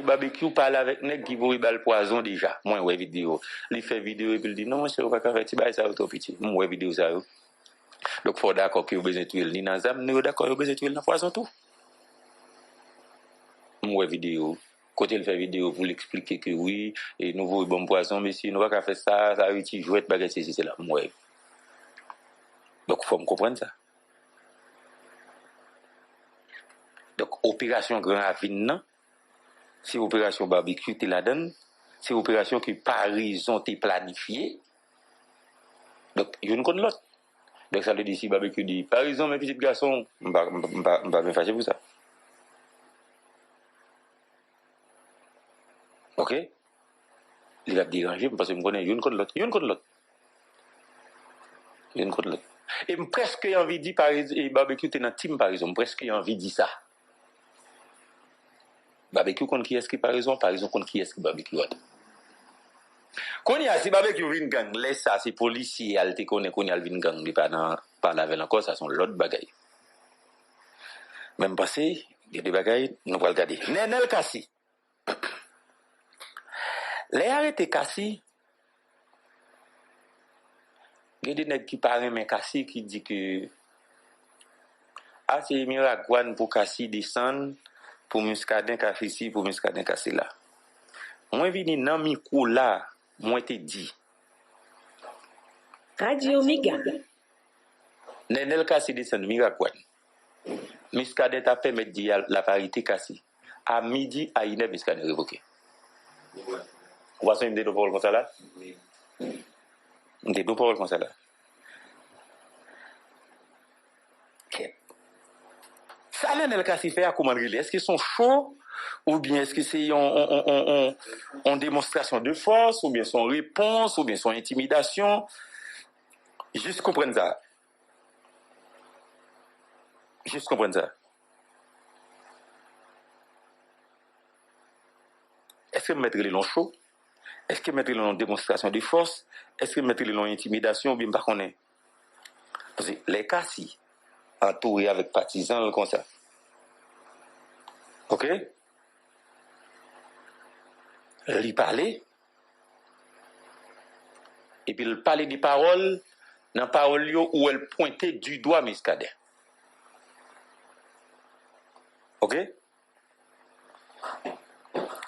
barbecue parle avec nèg qui voit bal poison déjà. Moi ouais vidéo. Il fait vidéo et puis il dit non monsieur pas faire petit ça auto petit. Moi ouais vidéo ça. Donc faut d'accord que vous besoin tuer ni dans zam, ni d'accord vous besoin tuer dans poison tout. Moi vidéo. Côté il fait vidéo pour l'expliquer que oui et nouveau bon poison monsieur nous pas faire ça utilise jouet bagarre c'est là. Moi. Donc faut me comprendre ça. Donc opération Grand Ravine non. C'est opération barbecue te la donne, c'est opération qui Paris ont planifiée. Donc il y a une contre l'autre. Donc ça veut dire si barbecue dit Paris mes petits garçons, on va me fâcher pour ça. OK? Il va déranger parce que je connais une contre l'autre, une contre l'autre. Une contre l'autre. Et presque envie de dire Paris et barbecue t'es dans team par exemple, presque envie de dire ça. Barbecue contre qui est-ce qui par exemple contre qui est-ce qui barbecue autre. Quand il y a si barbecue vin gang, laisse ça c'est policier, elle te connaît qu'on y a le vin gang, pas dans pas la veille encore ça sont l'autre bagaille. Même passé, il y a des bagailles, nous va regarder. Nenel Kassi. Les arrêtés Kassi. Il y a des nègres qui parlent mais Kassi qui dit que c'est Miragouane pour Kassi descendre pour Muscadin Kassi pour Muscadin Kassi là. Moi vini nan micro là, moi te dit. Radio Miga. Nenel Kassi descend Miragouane. Muscadin t'a permis de dire la parité Kassi. À midi, à une heure, Muscadin révoqué. Vous voyez une des deux paroles comme ça là? Oui. Une des deux paroles comme ça là. Ça, Nenel Kassi fait à comment il est-ce qu'ils sont chauds ou bien est-ce que c'est une démonstration de force ou bien son réponse ou bien son intimidation? Juste comprendre ça. Juste comprendre ça. Est-ce que mettre les longs chaud? Est-ce que mettre les longs démonstration de force? Est-ce que mettre les longs intimidation ou bien pas qu'on est? Parce que les Kassi entourés avec partisans comme ça. OK? Il parlait. Et puis il parlait des paroles, dans les paroles où elle pointait du doigt Muscadet. OK?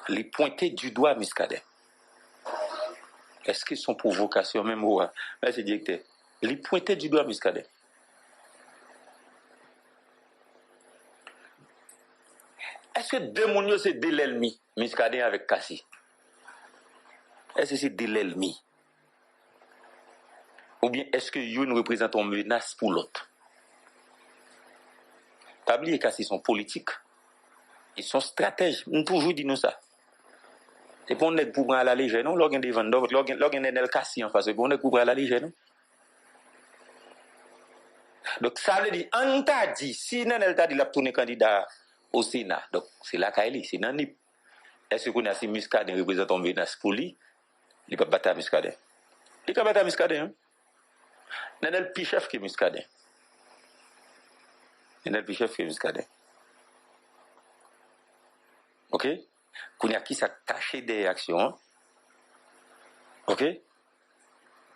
Il pointait du doigt Muscadet. Est-ce que son provocation, même où, merci directeur, il pointait du doigt Muscadet. Est-ce que deux mondes c'est de l'ennemi, Muscadet avec Kassi? Est-ce que c'est de l'ennemi? Ou bien est-ce que Youn représente une menace pour l'autre? Pas oublier Kassi sont politiques. Ils sont stratèges. Nous toujours dit nous ça. C'est pour nous pour prendre à la légère, non? Lorsqu'on des vendeurs, lorsqu'on est Kassi en face, c'est pour nous pour prendre à la légère, non? Donc ça veut dire, on t'a dit, si Nenel t'a dit la tourner candidat au Sénat, donc c'est là qu'il c'est dans NIP. Est-ce qu'on a si Muscadet représente une menace pour lui? Il peut battre Muscadet. Il peut battre Muscadet, hein? Nenel plus chef que Muscadet. Nenel plus chef que Muscadet. OK? Qu'on y a qui s'est caché des actions. Hein? OK?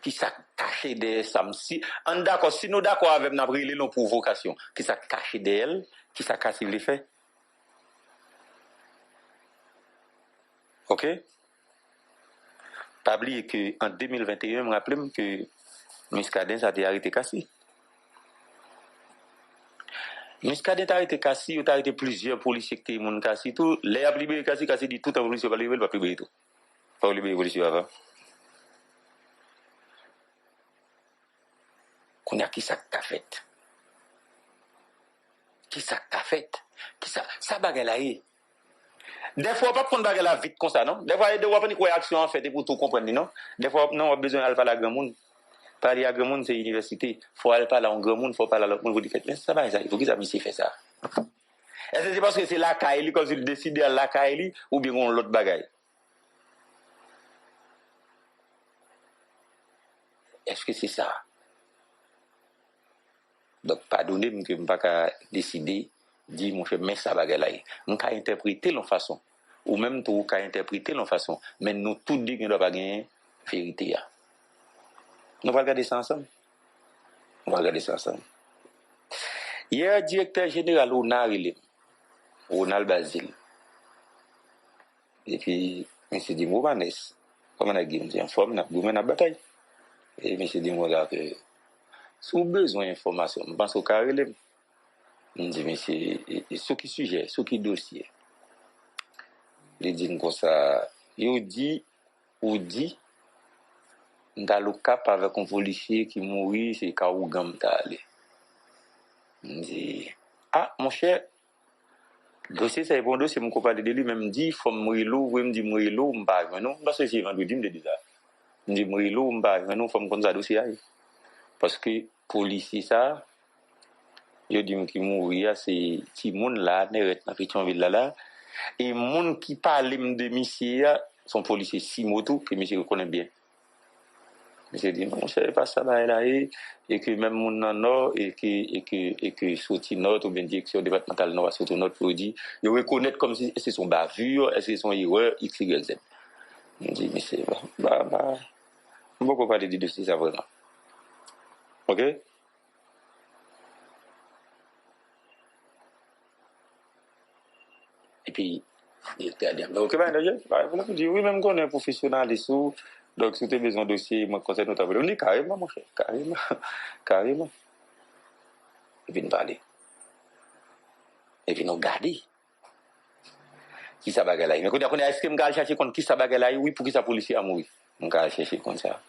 Qui s'est caché des samsi. En d'accord, si nous d'accord avec nous brûler nos provocations, qui s'est caché d'elle, qui s'est cassé les faits. OK? Pas oublier qu'en 2021, je me rappelle que Muscadet a été arrêté Kassi. Muscadet a arrêté Kassi, il a arrêté plusieurs policiers qui ont Kassi. Tout, les a libéré Kassi dit tout un policier va libérer, il va libérer tout. Pas libérer les policiers avant. Qu'on a qui ça qu'a fait? Qui ça qu'a fait? Qui ça bagarre là? Des fois, pas prendre bagarre là vite comme ça, non? Des fois, il doit prendre une action en fait pour tout comprendre, non? Des fois, non, on a besoin d'aller parler à grand monde. Parler à grand monde, c'est l'université. Il faut aller parler à un grand monde, il faut parler à l'autre monde. Vous dites, mais ça va, ça, il faut que ça puisse faire ça. Est-ce que c'est parce que c'est la Kaili, quand il décide à la Kaili, ou bien on l'autre bagaille? Est-ce que c'est ça? Donc, pardonnez-moi que je ne peux pas décider, dire, mon cher, mais ça bagaille là. Je peux interpréter de façon. ou même tout qu'à interpréter de façon. Mais nous tous dit qu'il ne doit pas gagner vérité. Nous allons regarder ça ensemble. On va regarder ça ensemble. Hier, directeur général Ronald Basile. Et puis, M. Dimou Vanessa, comme on a dit, en forme, on a bataille. Et M. Dimou a que, si vous avez besoin d'informations, je pense au carré, je dis, monsieur, ce qui sujet, ce qui dossier. Il dit comme ça, il dit, dans le cap avec un policier qui mourit, c'est Kaougam Tale. Il dit, ah, mon cher, dossier, c'est un bon dossier, mon copain de lui même dit, il faut mourir l'eau, vous me dites mourir l'eau, je ne sais pas, non, parce que c'est vendredi, me dit ça. Je dis mourir l'eau, je ne sais pas, non, il faut me connaître ça dossier. Parce que, policier, ça, je dis qu'il mourit, c'est petit monde là, net, dans Pétionville là, et monde qui parle de monsieur, son policier Simoto, que monsieur connaît bien. Monsieur dit, non, je ne sais pas ça là, et que même mon nord, et que sorti nord, ou bien direction départementale nord, surtout notre produit, il reconnaît comme si c'est son bavure, est-ce que c'est son erreur, X, Y, Z. Je dis, mais c'est, on va pas parler de dossier, ça vraiment. Ok? Et puis, il était à dire, ok, vous dire, oui, même qu'on est professionnel et tout, donc si tu as besoin de dossier, moi, conseil notable, on dit carrément, mon cher, carrément. Et puis, nous parler. Et puis, nous regarder. Qui ça bagarre là? Mais quand on est-ce que je vais chercher qui ça bagarre là? Oui, pour qui ça policier a mouru. On va chercher comme ça.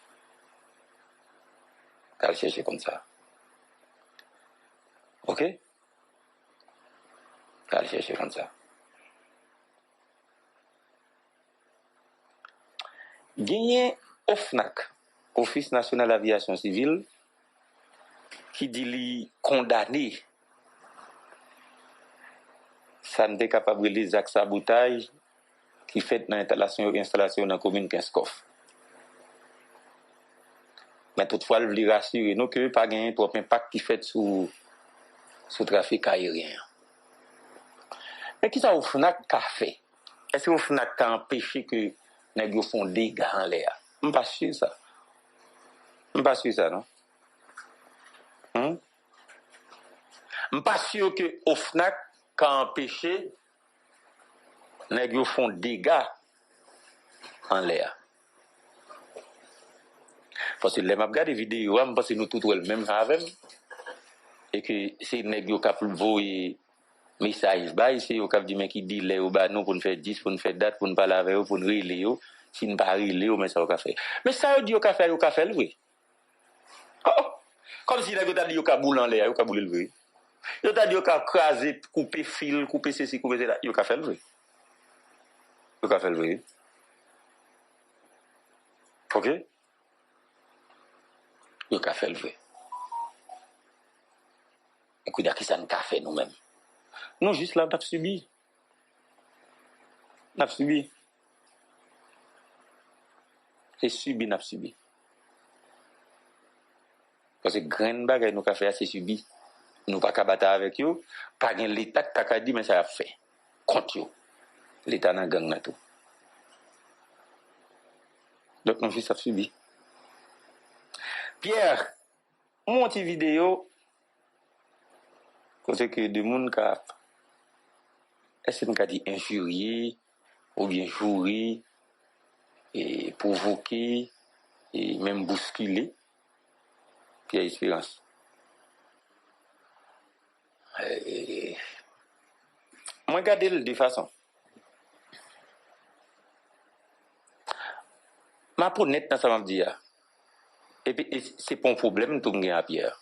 On va chercher comme ça. Ok? On va chercher comme ça. Gagné OFNAC, Office National Aviation Civile, qui dit li condamné. Ça n'est capable de les actes sabotage qui fait dans l'installation dans la commune Kinskoff. Mais toutefois, il veut rassurer nous que pas gagner trop impact qui fait sur le trafic aérien. Mais qui ça au FNAC a fait? Est-ce que au FNAC a empêché que les gens font des dégâts en l'air? Je ne suis pas sûr ça. Je ne suis pas sûr ça, non? Je ne suis pas sûr que au FNAC a empêché les gens font des dégâts en l'air. Parce que les maps regardent des vidéos, parce que nous tous le même avec et que c'est les gens qui ont envoyé message bas c'est au cap dit mais qui dit les au bas nous pour nous faire 10 pour nous faire date pour nous parler avec eux pour nous relayer si nous pas relayer mais ça au café mais ça dit au café oui comme si les gars dit au cap boule en l'air au cap boule le vrai yo t'a dit au cap craser couper fil couper ceci couper cela au café le vrai au café le vrai OK au café le vrai écoute à qui ça nous café nous-mêmes non juste là n'a subi c'est subi n'a subi parce que graine bagaille nous café c'est subi nous pas battre avec eux pas gain l'état qui dit mais ça a fait contre eux l'état dans gang na tout donc nous juste subi Pierre mon petit vidéo côté que de monde cap est-ce qu'on dit injurier ou bien jouer et provoquer et même bousculer Pierre Espérance. Moi regarder de façon ma pour net dans ça m'a dit et puis c'est pas un problème tout gain à Pierre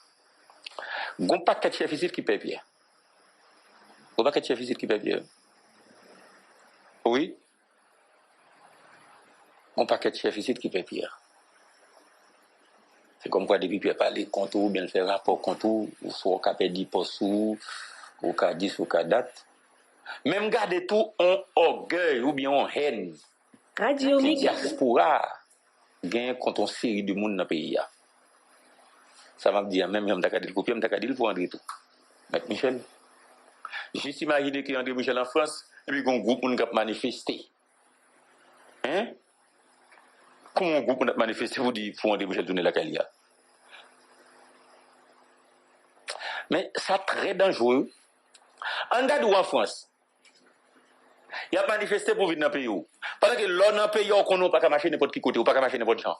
gon paquet de chef ici qui paye Pierre gon paquet de chef ici qui paye Pierre oui gon paquet de chef ici qui paye Pierre c'est comme quoi depuis Pierre parler contour bien faire rapport contour ou soit capé 10 poste ou cas 10 ou cas date même garder tout un orgueil ou bien en haine radio diaspora gain contre une série de monde dans le pays ça va me dire même m'ta dit copier m'ta dit pour André tout Maître Michel juste imaginer que André Michel en France et puis un groupe qui a manifesté. Hein? Comment un groupe qui a manifesté vous dit pour André Michel tourner la Calia? Mais ça très dangereux. En Gade ou en France, il a manifesté pour venir dans le pays. Parce que l'on dans le pays, on n'a pas marcher n'importe qui côté, ou pas marcher n'importe gens.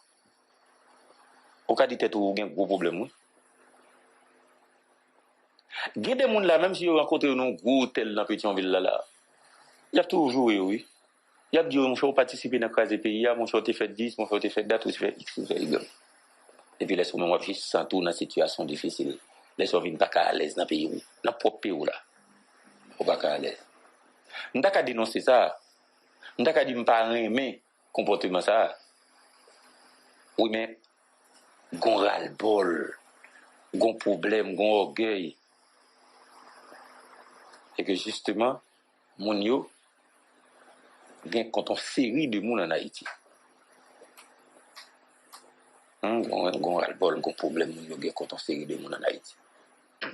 Au cas de tout, il y a un gros problème. Il y a des gens là, même si vous rencontrez un gros hôtel dans la petite ville là, il y a toujours oui. Il y a dit, mon cher, participer dans le pays, mon cher, tu fait 10, mon cher, tu fait date, tu fait X, tu fait Y. Et puis, laisse-moi, moi, je sens tout dans une situation difficile. Laisse-moi venir pas à l'aise dans le pays, dans le propre pays là. Pas à l'aise. Je n'ai pas dénoncer ça. Je n'ai pas dit que je ne pas aimer comportement ça. Oui, mais, gon ras-le-bol, gon problème, gon orgueil. Et que justement, mon yo, gen contre une série de monde en Haïti. Gon ras-le-bol, gon problème, mon yo, gen contre une série de monde en Haïti.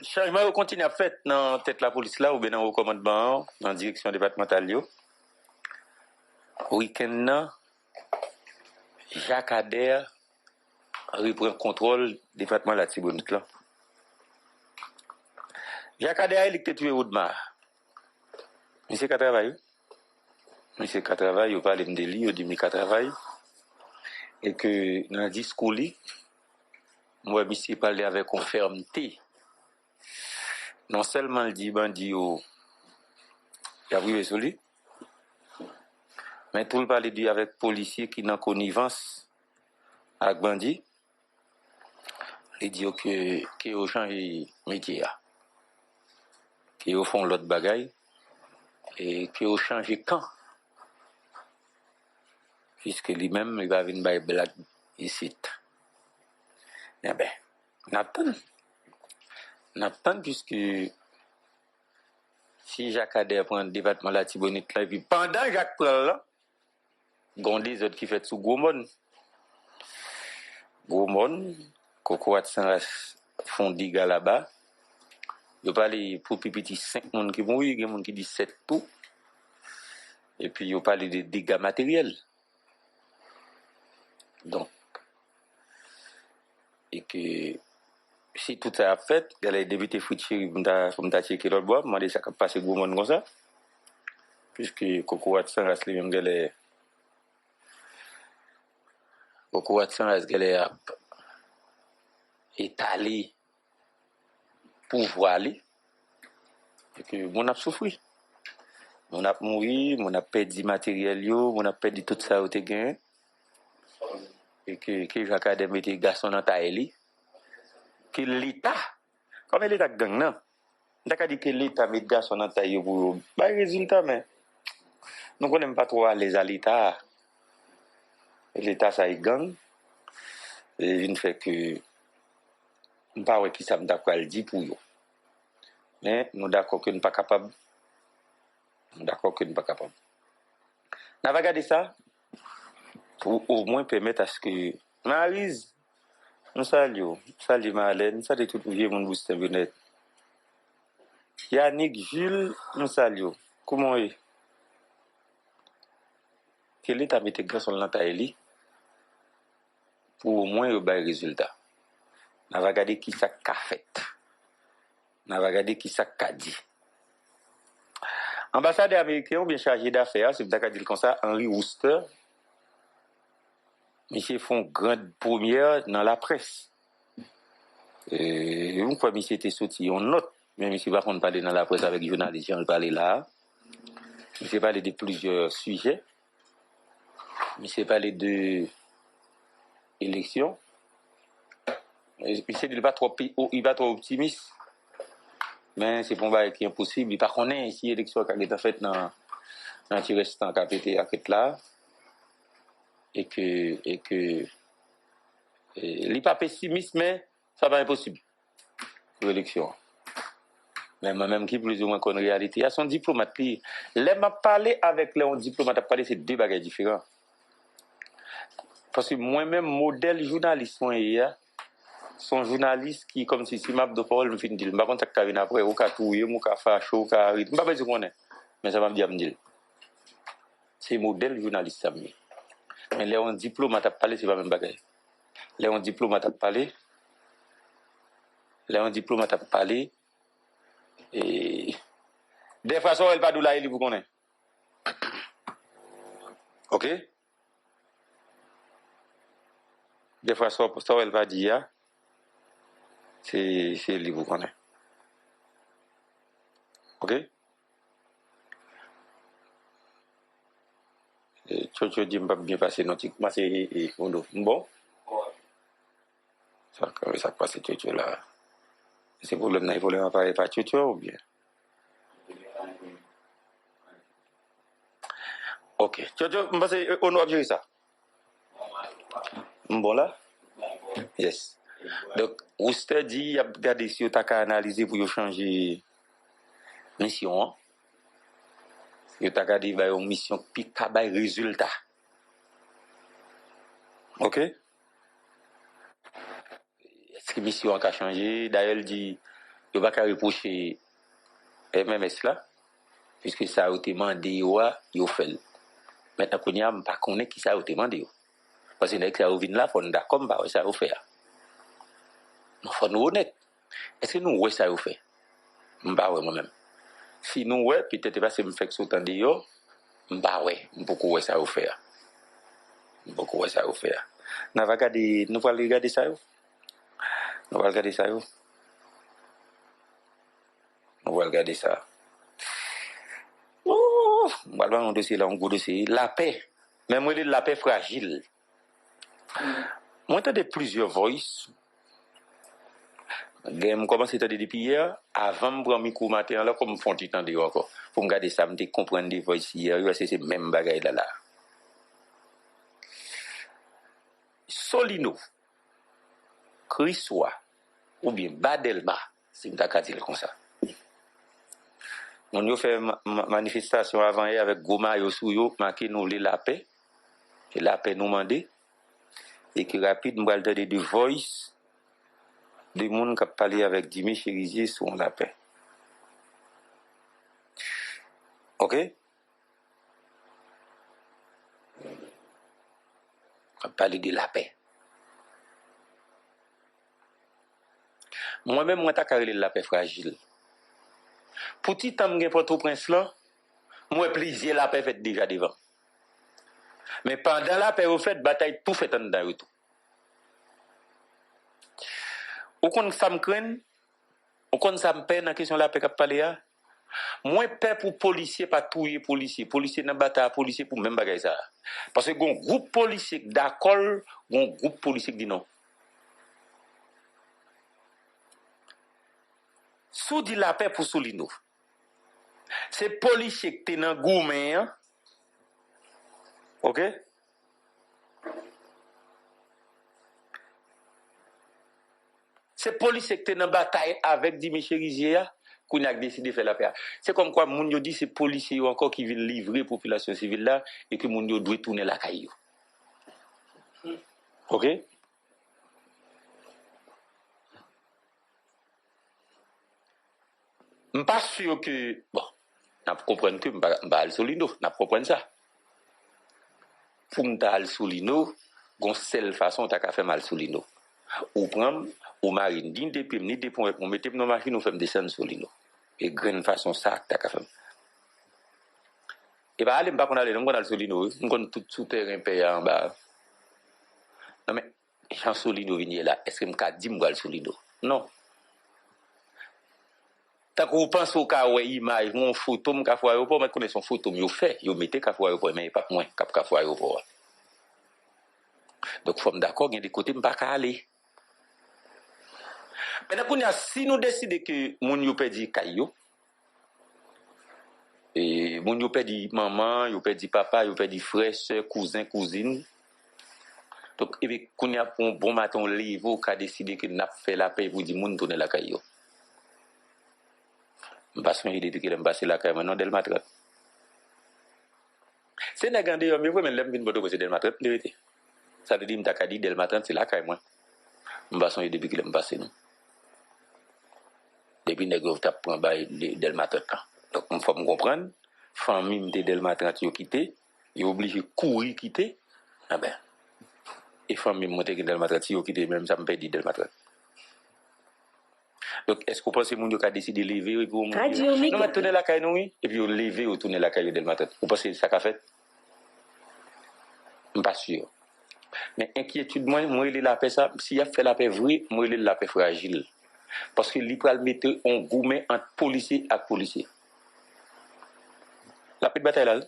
Changement continue à faire dans tête la police là ou bien dans le commandement, dans la direction départementale. Week-end, Jacques Adair reprend le contrôle du département de la Tibonite. Jacques Adair, il était tué au Oudmar. Monsieur qui travaille. Monsieur qui travaille, il parle de lui, il dit qu'il travaille. Et que dans le discours, moi, monsieur parlait avec fermeté. Non seulement il dit, bandit, il a privé sur lui, mais tout le parle dit avec policiers qui n'ont connivence avec bandit. Il dit qu'ils ont changé de métier, qu'ils font l'autre bagaille et qu'ils ont changé de camp. Puisque lui-même, il va venir by blague ici. Eh bien, n'attend puisque si Jacques Adair prend le département de la Tibonite là, et puis pendant Jacques prend là, il y a des autres qui fait sous Goumon. Goumon, Coco Watson font des gars là-bas. Il parle pour petit 5 personnes qui vont, il y a des gens qui disent 7 tout. Et puis il parle de dégâts matériels. Donc, et que si tout ça a fait, il y a les débutés foutus pour me checker l'autre bois, moi, ça a passé gros monde comme ça. Puisque Coco Watson reste les mêmes galères. Coco Watson reste galère étalé pour voir aller. Et que mon a souffert. Mon a mouru, mon a perdu matériel, mon a perdu tout ça au terrain. Et que Jacques Adair mette garçon dans taille, que l'État, comme l'État gang, non? D'accord, dit que l'État met garçon dans taille pour bah résultat, mais nous ne connaissons pas trop à l'aise à l'État. L'État, ça est gang. Et il ne fait que, nous ne savons pas qui ça me dit pour eux. Mais nous sommes d'accord que nous ne sommes pas capables. Nous sommes d'accord que nous ne sommes pas capables. Nous avons regardé ça pour au moins permettre à ce que Maryse, nous saluons Marlène, nous saluons tout le vieux monde booster internet. Yannick, Jules, nous saluons. Comment est? Quel est ta méthode grâce à l'antaïli pour au moins avoir des résultats? Nous avons regardé qui ça a fait. Nous avons regardé qui ça a dit. Ambassadeur américain bien chargé d'affaires, c'est peut-être dire comme ça, Henry Wooster. Monsieur font grande première dans la presse. Une fois monsieur était sorti en note, mais monsieur va parler dans la presse avec les journalistes, il parlait là. Monsieur parlait de plusieurs sujets. Monsieur parlait de élections. Monsieur n'est pas trop optimiste. Mais c'est pour un qui est impossible. Il ne connaît pas si l'élection qui a été faite dans le restant qui a été là. Et que il n'est pas pessimiste, mais ça va être impossible pour l'élection. Mais moi-même qui plus ou moins connaît la réalité, il y a son diplomate qui, les m'a parlé avec les diplomates, à parler c'est deux bagages différents. Parce que moi-même, modèle journaliste, son journaliste qui, comme si m'a de parole, me finit de dire, par contre, ça vient après, ou ka touye, ou ka facho, ou ka arrêter. Je ne sais pas si on est. mais ça va me dire. C'est modèle journaliste, ça. Mais les on diplomate à parler, c'est pas même bagaille. Les on diplomate à parler. Les on diplomate à parler. Et des fois, ça, elle va d'où là, il vous connaît. Ok? Des fois, ça, elle va dire, c'est elle vous connaît. Ok? Tu dis, pas bien passé, non, tu commences bon? Ça passe, tu là. C'est pour le il faut le faire pas tu ou bien? Ok. Tu passe, on a observé ça. Bon là? Yes. Donc, vous avez dit, il y a regardé si vous avez analysé pour changer mission. Vous avez regardé une mission qui a des résultats. Ok? Est-ce que la mission a changé? D'ailleurs, il dit, il ne va pas reprocher MMS là, puisque ça a été demandé, il a fait. Maintenant, on ne pas connaît qui ça a été demandé. Parce que ça a été là, il faut d'accord, ça a fait. Il faut nous honnête. Est-ce que nous, ouais, ça a fait? Bah ouais, moi-même. Si nous, ouais, peut-être pas si je fais que de yo, bah ouais, beaucoup ouais, ça a fait. Beaucoup ouais, ça a fait. Nous allons regarder ça. Nous allons regarder ça. Nous allons regarder ça. Nous allons un dossier là, un gros dossier. La paix. Même moi, la paix fragile. Moi, j'ai plusieurs voices. Je commence à entendre depuis hier, avant de prendre micro matin, là, comme je fais un petit temps encore. Pour me garder ça, je comprendre des voices hier, c'est le même bagage là. Solino, Crissois, ou bien Badelma, c'est une dire comme ça. On a fait manifestation avant hier avec Goma et Osouyo, marqué nous la paix, et la paix nous demandait, et que rapide, nous allons donner des voices de monde qui a parlé avec Dimi Cherizier sur la paix. Ok? On a parlé de la paix. Moi-même, moi, j'ai carré la paix fragile. Pour petit temps, je Port-au-Prince là, moi, plaisir la paix fait déjà devant. Mais pendant la paix, vous faites bataille, tout fait en dedans tout. Ou quand ça me craint, ou quand ça me peine dans la question de la paix qu'a parlé là, moi, paix pour policier, pas tuer policier. Policier dans bataille, policier pour même bagaille ça. Parce que un groupe policier d'accord, un groupe policier dit non. Sous dit la paix pour Solino. C'est policier qui est dans gourmet, hein? Ok? C'est policier qui est dans bataille avec Dimi Cherizier qu'on a décidé de faire la paix. C'est comme quoi moun yo dit c'est policier encore qui viennent livrer population civile là et que moun yo doit tourner la caillou. OK? Je ne suis pas sûr que bon, on comprendre que m'pa al Solino, on comprendre ça. Pour m'ta al Solino, gon seule façon ta ka faire mal Solino. Ou prendre ou marine din depuis ni depuis on mettre dans machine on fait descendre Solino. Et grande façon ça ta ka faire. Et bah aller pas qu'on aller on al Solino, on connaît tout souterrain payant en bas. Non mais Jean Solino venir là, est-ce que m'ka dit m'al Solino? Non. Tant qu'on pense au cas où image, mon photo, m'ka fwa aéroport, mais connaît son photo, yo fait, yo mettez ka fwa aéroport, mais pas moins, ka fwa aéroport. Donc, faut d'accord, il y a des côtés, m'pas ka aller. Maintenant, si nous décidons que moun yo perdi kayo, et moun yo perdi maman, yo perdi papa, yo perdi frère, soeur, cousin, cousine, donc, et puis, qu'on y a un bon matin, livre, qui a décidé que n'a fait la paix pour dire moun tourner la kayo. M'pas son idée de qu'il m'passe la kayo, maintenant, del matre. C'est négandé, mais vous, mais l'aime bien, c'est del matre, de vérité. Ça veut dire, m'ta dit del matre, c'est la kayo, moi. M'pas son idée depuis qu'il m'passe, non. Depuis nègre t'a prend bail del matin. Donc il faut me comprendre famille de Delmatrat yo quitté, yo obligé courir quitter. Ah ben. Et famille monter que Delmatrat yo quitté même ça me perdit Delmatrat. Donc est-ce que vous pensez que moun yo ka décider lever et pour non mais tourner la caille nous et puis lever ou tourner la caille Delmatrat. Vous pensez ça qu'a fait? Je pas sûr. Mais inquiétude moi il la paix ça s'il a fait la paix vrai, moi il la paix fragile. Parce que li pral mettre un gourmet entre policier et policier. La petite bataille là.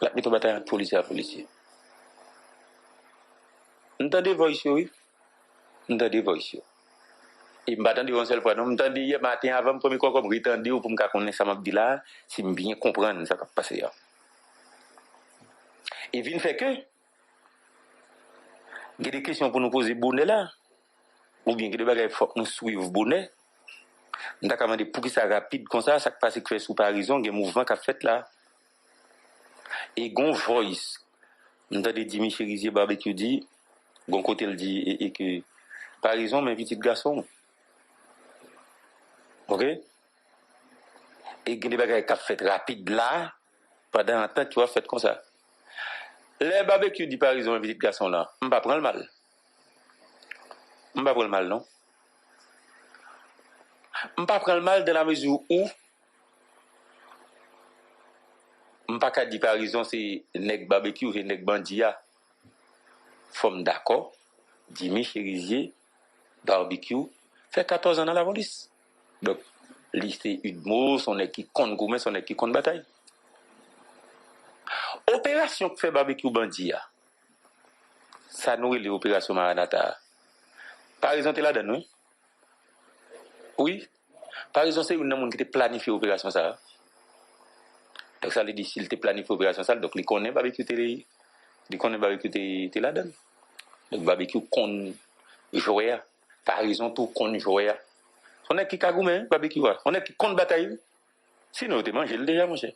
La petite bataille entre policier et policier. Entendez voice oui. Entendez voice. Et m'attendez une seule fois non m'entendez hier matin avant premier quoi comme retendez pour me connaître ça m'a dit là si me bien comprendre ça qui passer là. Et vient fait que il y a des questions pour nous poser bonnet là ou bien que des bagages faut nous suivre bonnet. On t'a demandé pour que ça rapide comme ça passe que fait sous Parison, il y a un mouvement qui a fait là. Et gon voice. On t'a dit Michel Rizier barbecue dit gon côté le dit et que Parison mais petit garçon. OK? Et il y a des bagages qui a fait rapide là pendant un temps tu vas fait comme ça. Les barbecue dit Parison un petit garçon là, on va prendre le mal. On va prendre le mal non? On pas prendre le mal dans la mesure où on pas qu'à dire par exemple c'est nèg barbecue et nèg bandia forme d'accord Jimmy Cherizier barbecue fait 14 ans dans la police donc lycée Udmo son équipe compte gourmet son équipe compte bataille opération que fait barbecue bandia ça nous les opérations Maranatha par exemple là dedans oui par exemple c'est une monde qui planifié opération ça. Donc ça veut dire s'il te planifie l'opération ça, donc il connaît barbecue télé, il connaît barbecue télé là-dedans. Donc barbecue con jouer, par exemple tout con jouer. On est qui cagoumé barbecue, on est qui con bataille. Sinon tu manges déjà mon cher.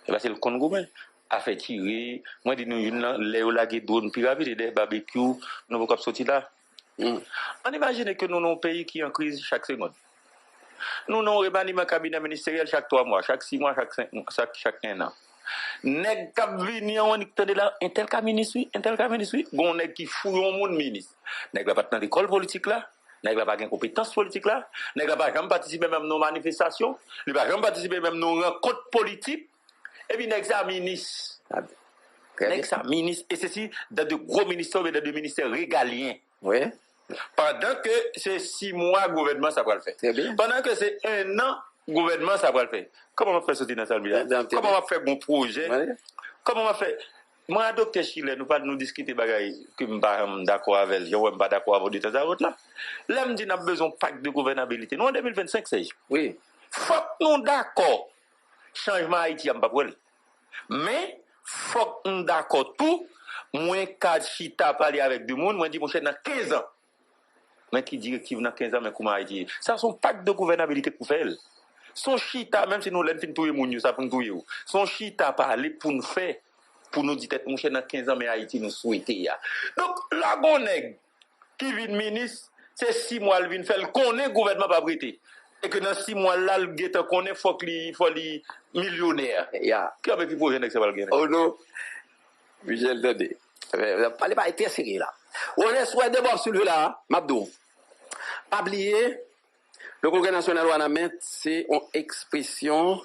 Et bah c'est le con goumé a fait tirer, moi dis nous une les laguer drone puis rapide des barbecue, nous pas sortir là. On imagine que nous avons un pays qui est en crise chaque seconde. Nous avons un remaniement cabinet ministériel chaque 3 mois, chaque 6 mois, chaque 1 an. Nèg k'ap vini on tande là un tel cas ministre, gon nèg qui fouille un monde ministre. Nèg la pas dans l'école politique là, nèg la pas gain compétence politique là, nèg la pas jamais participer même dans manifestation, il pas jamais participer même dans rencontre politique et puis nèg ça ministre. Nèg ça ministre et ceci dans de gros ministères et dans de ministères régaliens. Oui. Pendant que c'est 6 mois gouvernement ça va le faire. Très bien. Pendant que c'est 1 an gouvernement ça va le faire. Comment on va faire sortir dans ça comment on va faire bon projet? Ouais. Comment on va faire? Moi docteur Chile nous pas nous discuter bagaille que me pas d'accord avec, je suis pas d'accord avec de temps à autre là. Là me dit n'a besoin pacte de gouvernabilité. Nous en 2025 c'est. Oui. Faut nous d'accord. Changement Haïti on pas pour lui. Mais faut nous d'accord tout moins cadre chita parler avec du monde, moi dit mon cher dans 15 ans. Mais qui directive dans 15 ans, mais comment Haïti? Ça, son pacte de gouvernabilité pour faire. Son chita, même si nous l'avons fait tout le monde, ça pour nous. Son chita parler pour nous faire, pour nous dire, mon cher, dans 15 ans, mais Haïti nous souhaiter. Donc, la gonègue qui vient ministre, c'est 6 mois, il vient faire, le connaît, le gouvernement pas prêté. Et que dans 6 mois, là, le guette connaît, faut qu'il millionnaire. Qui a fait projet avec ça, le Oh non, Michel, attendez. Parlez pas été sérieux là. On est soit d'abord sur le là, Mabdou. Pas oublier, le Congrès national Ouanamet, c'est une expression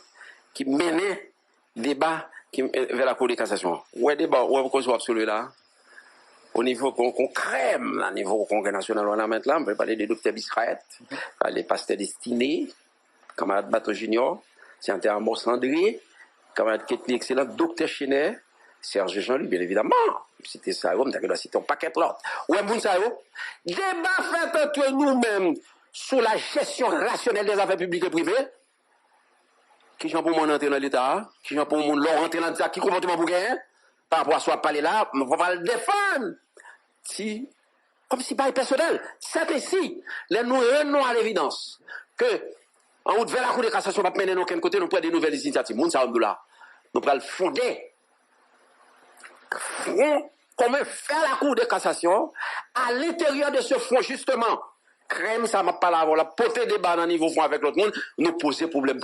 qui menait débat vers la Cour de cassation. Ouais, débat, ouais, qu'on soit sur le là. Au niveau qu'on crème, au niveau du Congrès national Ouanamet là, on peut parler de Dr Bisraet, parler pasteur destiné, camarade Bateau Junior, c'est un Amos André, camarade qui est excellent, Dr Chenet, Serge Jean-Louis, bien évidemment. C'était ça, on a cité un paquet l'autre. Ouais, bon, ça, débat fait entre nous-mêmes sur la gestion rationnelle des affaires publiques et privées. Qui j'en pour mon entrer dans l'État, qui j'en pour mon leur entrer dans l'État, qui comportement pour gagner, par rapport à soi parler là, on va le défendre. Si, comme si pas personnel. C'est ici, nous renons à l'évidence que, en route vers la Cour de cassation, on va mener aucun côté, nous prenons des nouvelles initiatives. Moun ça, là. Nous allons fonder comment faire la Cour de cassation à l'intérieur de ce front, justement, crème, ça m'a pas là, voilà, porter débat dans le niveau front avec l'autre monde, nous poser problème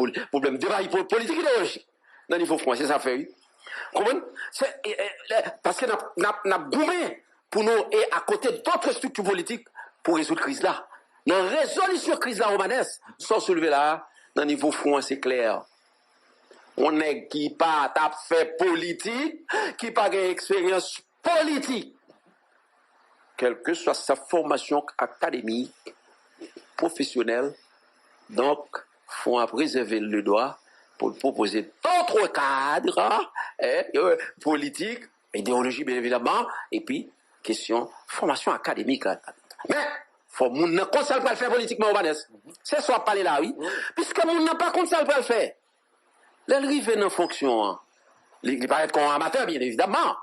débat politique idéologique dans le niveau front, c'est ça fait, oui. Comprenez? Parce que n'a goumé pour nous et à côté d'autres structures politiques pour résoudre la crise là. Dans la résolution de crise là, romanesque, sans soulever là, dans le niveau front, c'est clair. On est qui pas fait politique, qui pas d'expérience politique. Quelle que soit sa formation académique, professionnelle, donc, faut préserver le droit pour proposer d'autres cadres politiques, idéologie bien évidemment, et puis, question, formation académique. Mais, faut moun nan kon ça le faire politiquement au Vanès. C'est soit parler là, oui. Puisque moun n'a pas compte ça le faire. L'arrivée dans fonction, il paraît qu'on est amateur, bien évidemment.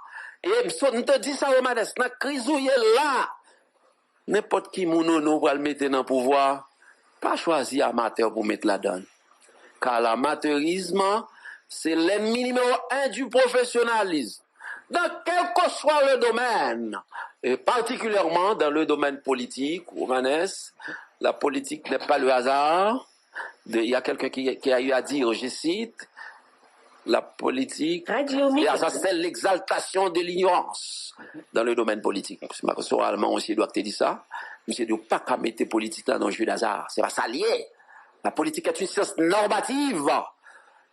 Et on te dit ça au Vanès, dans la crise où il est là, n'importe qui moun va le mettre dans le pouvoir, pas choisir amateur pour mettre là-dedans. Car l'amateurisme, c'est l'ennemi numéro 1 du professionnalisme. Dans quel que soit le domaine, et particulièrement dans le domaine politique, Romanès, la politique n'est pas le hasard. Il y a quelqu'un qui a eu à dire, je cite, la politique, c'est l'exaltation de l'ignorance dans le domaine politique. C'est ma question allemand aussi doit te dire ça. Monsieur ne doit pas qu'à mettre politique là dans le jeu d'hasard. C'est pas ça lié. La politique est une science normative.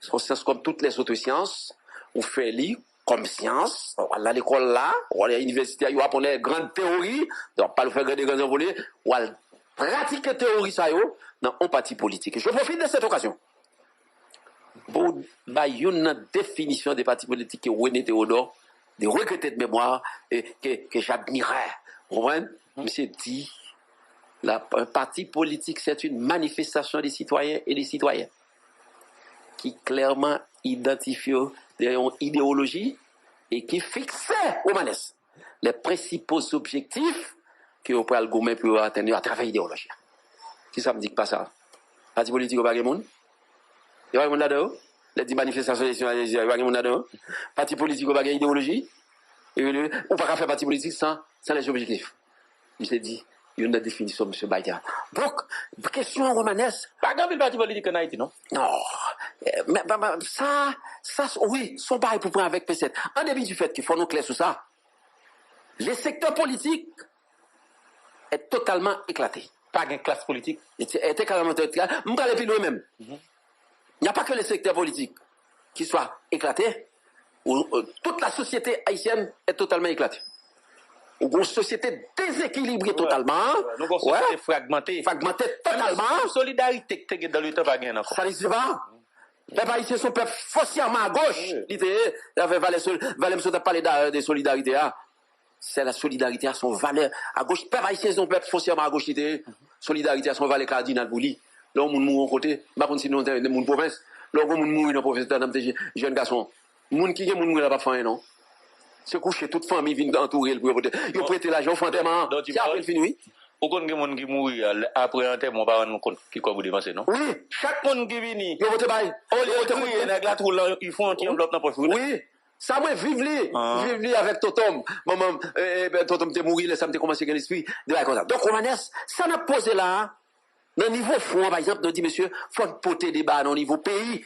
C'est une science comme toutes les autres sciences. On fait lire comme science. On va à l'école là, on va à l'université, on va apprendre les grandes théories. Donc, pas le faire des grandes volets. On va pratiquer théorie ça dans un parti politique. Je profite de cette occasion pour donner une définition des partis politiques que René Théodore, des regrettés de mémoire, et que j'admirais. Vous comprenez? Monsieur dit, un parti politique, c'est une manifestation des citoyens et des citoyennes qui clairement identifie une idéologie et qui fixait au manès les principaux objectifs que vous pouvez le pour atteindre à travers l'idéologie. Qui ça me dit que pas ça? Parti politique au Baguemoun? Il y a un monde là-dedans? Les manifestations des citoyens, il y a un monde là-dedans? Parti politique au Baguemoun idéologie? On ne peut pas faire parti politique sans les objectifs. Je t'ai dit, il y a une définition, M. Baïdia. Donc, question romanesque. Pas grand parti politique en Haïti, non? Non. Mais ça, oui, son pareil pour prendre avec P7. En début du fait qu'il faut nous clair sur ça, le secteur politique est totalement éclaté. Pas de classe politique. Est carrément éclaté. Je vais aller plus loin même. Il n'y a pas que le secteur politique qui soit éclaté. Toute la société haïtienne est totalement éclatée. Une société déséquilibrée totalement. Nous avons une société fragmentée. Fragmentée totalement. La solidarité que dans le temps va gagner encore. Ça ne se pas. Les peuples haïtiens sont peuple foncièrement à gauche. Il avait parlé de solidarité. C'est la solidarité à son valeur. À gauche, les peuples haïtiens sont peuple foncièrement à gauche. Solidarité à son valeur cardinal pour lui. Là, on mourut en côté. Par contre, sinon, on moun province. Là, on mourut dans la province. Dans des jeunes garçons. Moun qui est moun n'a pas fait, non? C'est couché, toute famille vient entourer le pour ils ont prêté l'argent au fantaiement. C'est après le fini, oui. Aucun de monde qui mourit après un terme, on va nous compte qui quoi vous dépenser, non? Oui. Chaque monde qui vient, ils ont voté bail. Ils font un petit enveloppe dans le poche. Oui. Ça, moi, vive avec Totom. Maman, Totom t'es mouru, ça m'a commencé à l'esprit. Donc, Romanès, ça n'a posé là, dans le niveau front, par exemple, on dit, monsieur, faut porter des bas dans le niveau pays.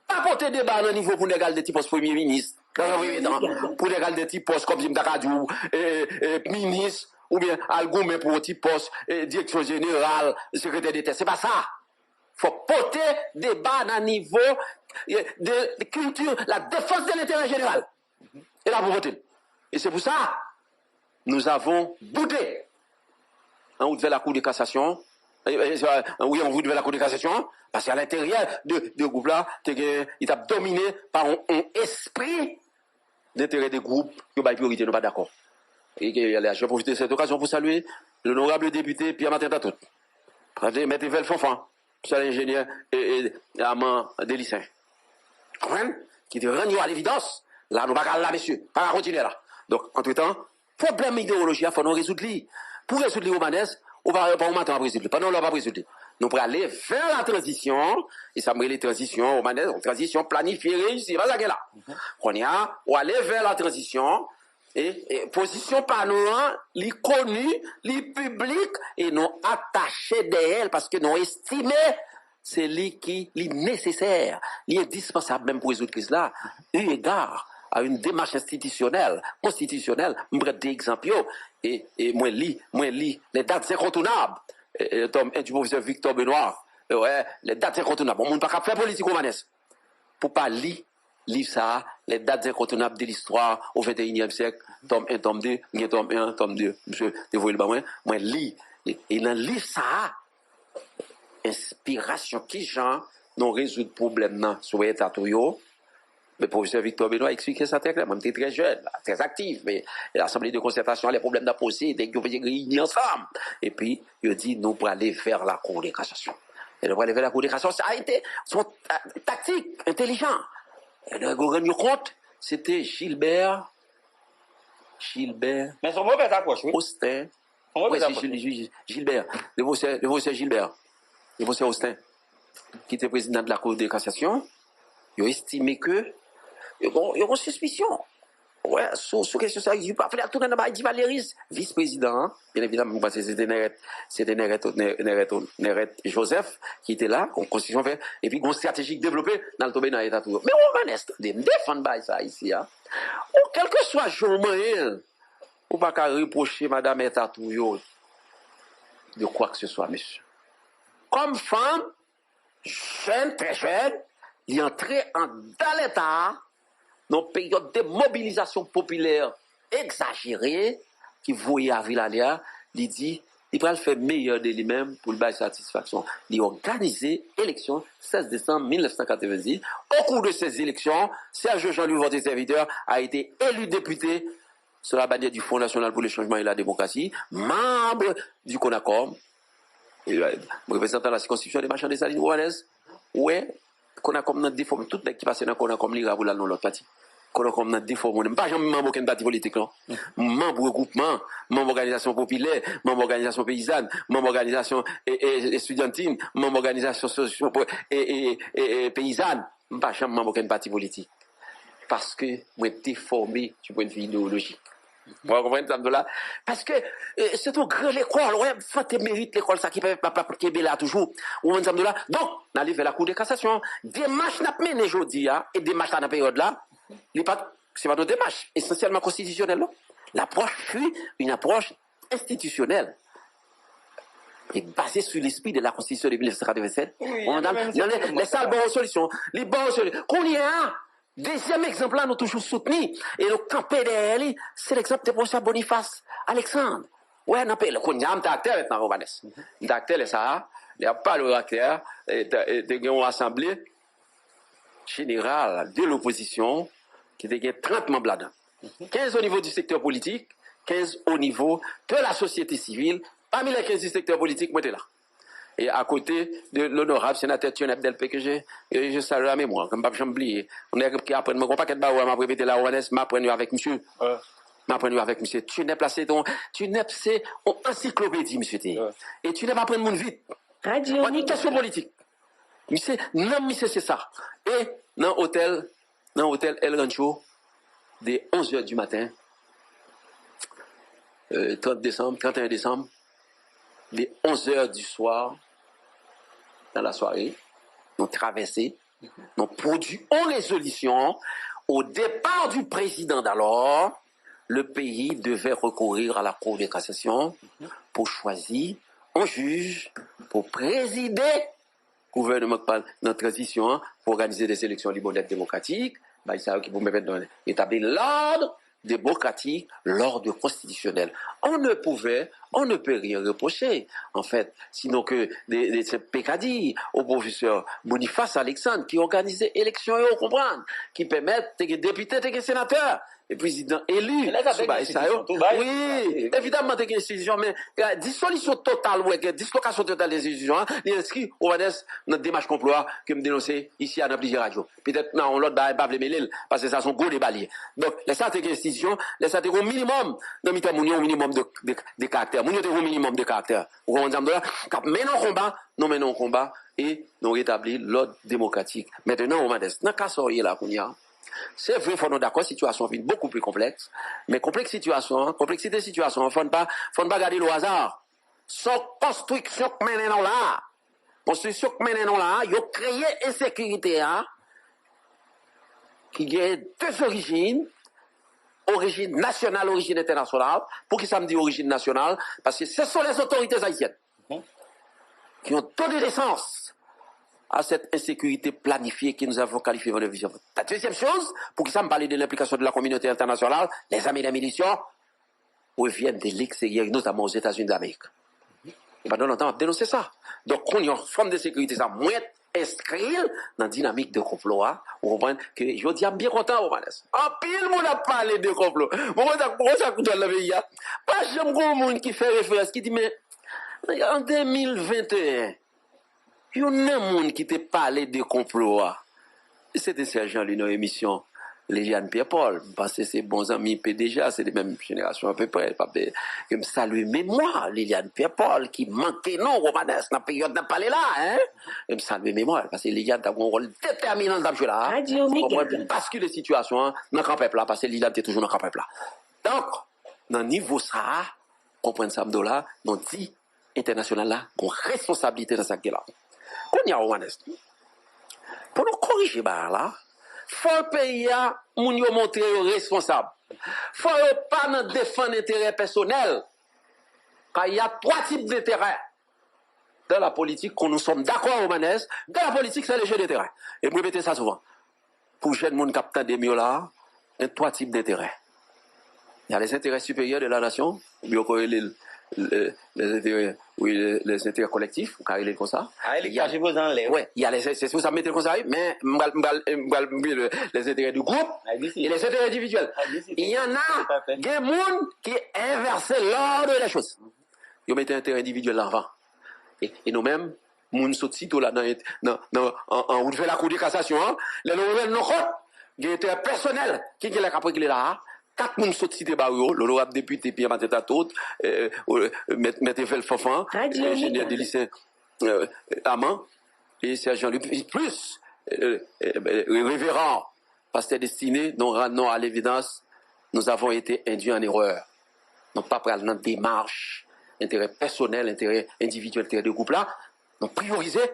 Pas porter des bas dans le niveau pour l'égal des types premier ministre. Pour l'égal des types postes comme Jim Dakadou, ministre, ou bien Algoumé pour un type poste, direction générale, secrétaire d'État. C'est pas ça. Faut porter des bas dans le niveau de culture, la défense de l'intérêt général. Et là, vous votez. Et c'est pour ça, nous avons boudé. En route vers la Cour de cassation. Oui, en route vers la Cour de cassation. Parce qu'à l'intérieur de groupe là, il a dominé par un esprit d'intérêt des groupes qui ont priorité, nous pas d'accord. Et je profite de cette occasion pour saluer l'honorable député Pierre Martin Tatout. Mettez Vel Fonfan, c'est l'ingénieur et amant des lycéens. Qui te rend à l'évidence. Là, nous pas là, messieurs. Pas continuer là. Donc, entre-temps, problème idéologique, il faut nous résoudre. Pour résoudre les romanesques, on va pas maintenant résoudre. Pendant on va pas résoudre. Nous pour aller vers la transition, et ça me dit les transitions romanesques, une transition planifiée, réussie, pas ça là. On va aller vers la transition Et position par nous, les connus, les publics, et nous attachés d'elle parce que nous estimons c'est lui qui est nécessaire, il est indispensable même pour résoudre crise là, eu égard à une démarche institutionnelle, constitutionnelle, je prends des exemples, et moi lis les dates incontournables, tome 1 du professeur Victor Benoît, ouais, les dates incontournables, on ne peut pas faire politique romanesque, pour pas lire ça, les dates incontournables de l'histoire au 21e siècle, tome 1, tome 2, tome 1, tome 2, monsieur, dévoilez le moi lis, et dans le livre ça, inspiration qui gens non résoudre problème non sur l'état tout. Le professeur Victor Benoît a expliqué ça très clairement. J'étais très jeune, très actif, mais l'Assemblée de concertation, les problèmes d'apposé, dès qu'ils veulent réunir ensemble. Et puis, il dit, nous pour aller vers la Cour de cassation. Et nous pour aller vers la Cour de cassation, ça a été son tactique, intelligent. Et nous avons rendu compte, c'était Gilbert. Mais son mauvais approche, oui. Austin. Gilbert. Le professeur Gilbert. Le professeur Austin, qui était président de la Cour de cassation, il a estimé que il y a une suspicion. Ouais, sur question ça, il pas falloir tourner dans Baïdi Valéris, vice-président, bien évidemment, parce que c'était Neret Joseph qui était là, qu'on constitution fait, et puis qu'on stratégique développé dans le tombé dans l'état tout. Mais on va défendre ça ici, hein. Ou quel que soit jour moyen, on va pas reprocher madame état tout de quoi que ce soit, monsieur. Comme femme, jeune, très jeune, il est entré dans l'état, dans une période de mobilisation populaire exagérée, qui voyait à Villalia, il dit, il va le faire meilleur de lui-même pour le bail satisfaction. Il a organisé l'élection 16 décembre 1990. Au cours de ces élections, Serge Jean-Louis Votre serviteur a été élu député sur la bannière du Fonds national pour le changement et la démocratie, membre du CONACOM, représentant la circonscription des marchands des salines rouennaises. Ouais, CONACOM n'a déformé tout le qui passe dans le CONACOM, l'ira pour l'autre parti. CONACOM n'a déformé, pas jamais membre aucun parti politique, non. Membre regroupement, membre organisation populaire, membre organisation paysanne, membre organisation étudiantine, membre organisation paysanne, pas jamais membre aucun parti politique. Parce que moi déformé du point de vue idéologique. Vous comprenez ça là? Parce que c'est une grande école, ouais, faites mérite l'école, ça qui peut pas là toujours. Vous comprenez ça là? Donc, on arrive vers la Cour de cassation. Démarche n'a pas mené aujourd'hui, et démarche dans la période là, c'est pas une démarche essentiellement constitutionnelle. L'approche fut une approche institutionnelle. Et basée sur l'esprit de la Constitution de 1987. Oui, on a les salles bonnes solutions, les bonnes solutions. Qu'on y a deuxième exemple là, nous toujours soutenu. Et le campé derrière lui, c'est l'exemple de professeur Boniface Alexandre. Ouais, n'a pas le qu'on y a un acteur maintenant, Romanes. L'acteur est ça, il n'y a pas le acteur, de une assemblée générale de l'opposition qui a 30 membres là-dedans. 15 au niveau du secteur politique, 15 au niveau de la société civile. Parmi les 15 du secteur politique, moi, j'étais là. Et à côté de l'honorable sénateur Thionep Delpé que je salue la mémoire, comme pas jamais oublié. On est qui apprend, mon paquet de barreaux, m'a répété la ONS, m'a appris avec monsieur. M'a appris avec monsieur. Thionep là, c'est Thionep, c'est une encyclopédie, monsieur. Et Thionep apprend mon vite. Radio. Une question politique. Monsieur, non, monsieur, c'est ça. Et dans l'hôtel El Rancho, dès 11h du matin, 31 décembre, dès 11h du soir, dans la soirée, nous traversé, nous produit en résolution, au départ du président d'alors, le pays devait recourir à la Cour de cassation pour choisir un juge pour présider le gouvernement dans la transition, pour organiser des élections libres et démocratiques, bah, ça qui vous permettre d'établir l'ordre démocratique, l'ordre constitutionnel. On ne peut rien reprocher, en fait, sinon que des pécadilles au professeur Boniface Alexandre qui organisait élections et on comprend, qui permettent des députés, des sénateurs, les présidents élus. Oui, évidemment, des institutions, mais dissolution totale, dislocation totale des institutions, il est inscrit au RNS notre démarche complot que me dénoncer ici à plusieurs radios. Peut-être, non, l'autre, pas les mêler, parce que ça sont gros débaliers. Donc, les stratégies institutions, les stratégies au minimum, dans le minimum de caractère. Nous avons un minimum de caractère. Nous menons combat et nous rétablir l'ordre démocratique. Maintenant, on va dire, dans le cas là, qu'on y a, C'est vrai, il faut nous d'accord, la situation est beaucoup plus complexe, mais complexité situation, il faut pas garder le hasard. Son construction que menons là, ils ont créé insécurité, hein, qui a deux origines, origine nationale, origine internationale. Pour qui ça me dit origine nationale? Parce que ce sont les autorités haïtiennes qui ont donné naissance à cette insécurité planifiée que nous avons qualifiée de vision. La deuxième chose, pour qui ça me parle de l'implication de la communauté internationale, les amis des miliciens reviennent de l'extérieur, notamment aux États-Unis d'Amérique. Et pendant longtemps, on a dénoncé ça. Donc, on y a une forme de sécurité, ça moins inscrire dans la dynamique de complot. Vous comprenez que je dis, bien content, Romanes. En pile, on a parlé de complot. Pourquoi ça coûte dans le pays? Pas jamais un monde qui fait référence, qui dit, mais en 2021, il y a un monde qui te parlé de complot. C'était Sergent Lino émission. Liliane Pierre-Paul, parce que c'est bons amis PDG, c'est les mêmes générations à peu près. Je me salue mémoire, Liliane Pierre-Paul, qui manquait non, Romanes, dans la période de parler là, hein. Je me salue mémoire, parce que Liliane a un rôle déterminant dans ce jeu là. Pour basculer la situation dans le camp peuple là, parce que Liliane était toujours dans le camp peuple là. Donc, dans le niveau ça, comprenez ça, là, dans dit international là, qu'on responsabilité dans ça là. Qu'on y a Romanes. Pour nous corriger, là, faut le pays a moun yo montre responsable. Faut pas défendre l'intérêt personnel. Car il y a trois types d'intérêts. Dans la politique, qu'on nous sommes d'accord, Romanes, dans la politique, c'est le jeu d'intérêt. Et je répète ça souvent. Pour jeune monde capitaine des mieux là, il y a trois types d'intérêts. Il y a les intérêts supérieurs de la nation, les intérêts, oui, les intérêts collectifs, car il est comme ça. Il y a c'est ça mettre comme ça, mais les intérêts du groupe et les intérêts individuels. Il y en a des gens qui inversent l'ordre des choses. Ils mettent intérêt individuel avant. Et nous-mêmes, nous sommes là en route vers la Cour de cassation, les nouvelles non compte, il y a intérêt personnel qui est là après qu'il est là. 4 moun sot cité Barrio, l'honorable député Pierre Mateta Tout, Maître Fel Fofan, ingénieur de lycée Amand, et Sergent Luc, plus révérend, pasteur destiné, dont rendons à l'évidence, nous avons été induits en erreur. Non pas pour aller dans démarche, intérêt personnel, intérêt individuel, intérêt de groupe là, nous prioriser,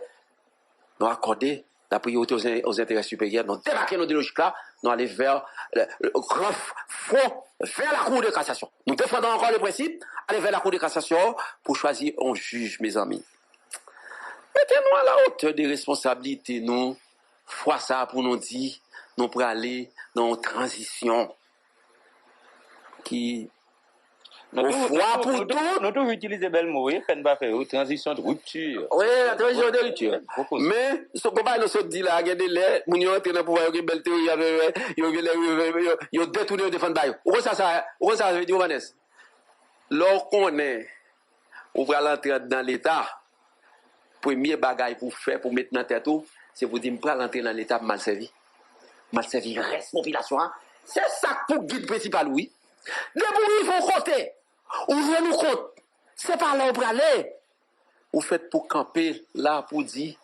nous accorder la priorité aux intérêts supérieurs, nous débarquer nos logiques là, nous aller vers le grand front, vers la Cour de cassation. Nous défendons encore le principe, aller vers la Cour de cassation pour choisir un juge, mes amis. Mettez-nous à la hauteur des responsabilités, nous, fois ça pour nous dire, nous pour aller dans une transition qui Nous devons utiliser bel mot, peine pas faire transition de rupture. Oui, la transition de rupture. Mais, ce qu'on va nous dire là, regardez les, nous sommes dans le pouvoir, il y a une belle théorie, il y a détourné au défendre d'ailleurs. Où ça veut dire, Vanessa? Lorsqu'on est, on va l'entrer dans l'État, premier bagage pour faire, pour mettre dans la tête, c'est pour dire, on va l'entrer dans l'État mal servi. Mal servi, reste population. C'est ça pour guide principal, oui. Les bruits vont compter. Ouvrez nous compte. C'est pas là où pour aller. Vous faites pour camper là pour dire,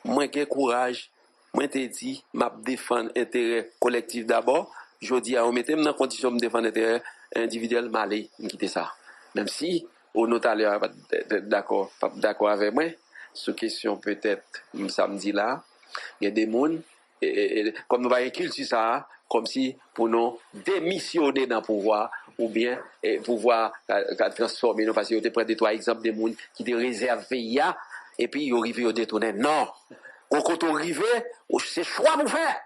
moi j'ai courage, moi te dit, m'a défendre intérêt collectif d'abord. Je dis à vous mettez dans condition de défendre intérêt individuel, m'aller, quitter ça. Même si, au notaire pas d'accord avec moi, sur question peut-être samedi là, il y a des gens, comme nous va culture ça, comme si pour nous démissionner dans le pouvoir, ou bien pouvoir transformer, parce que vous prenez 3 exemples de gens qui étaient réservés, et puis ils arrivent au détourner. Non! Quand on arrive, c'est choix pour faire.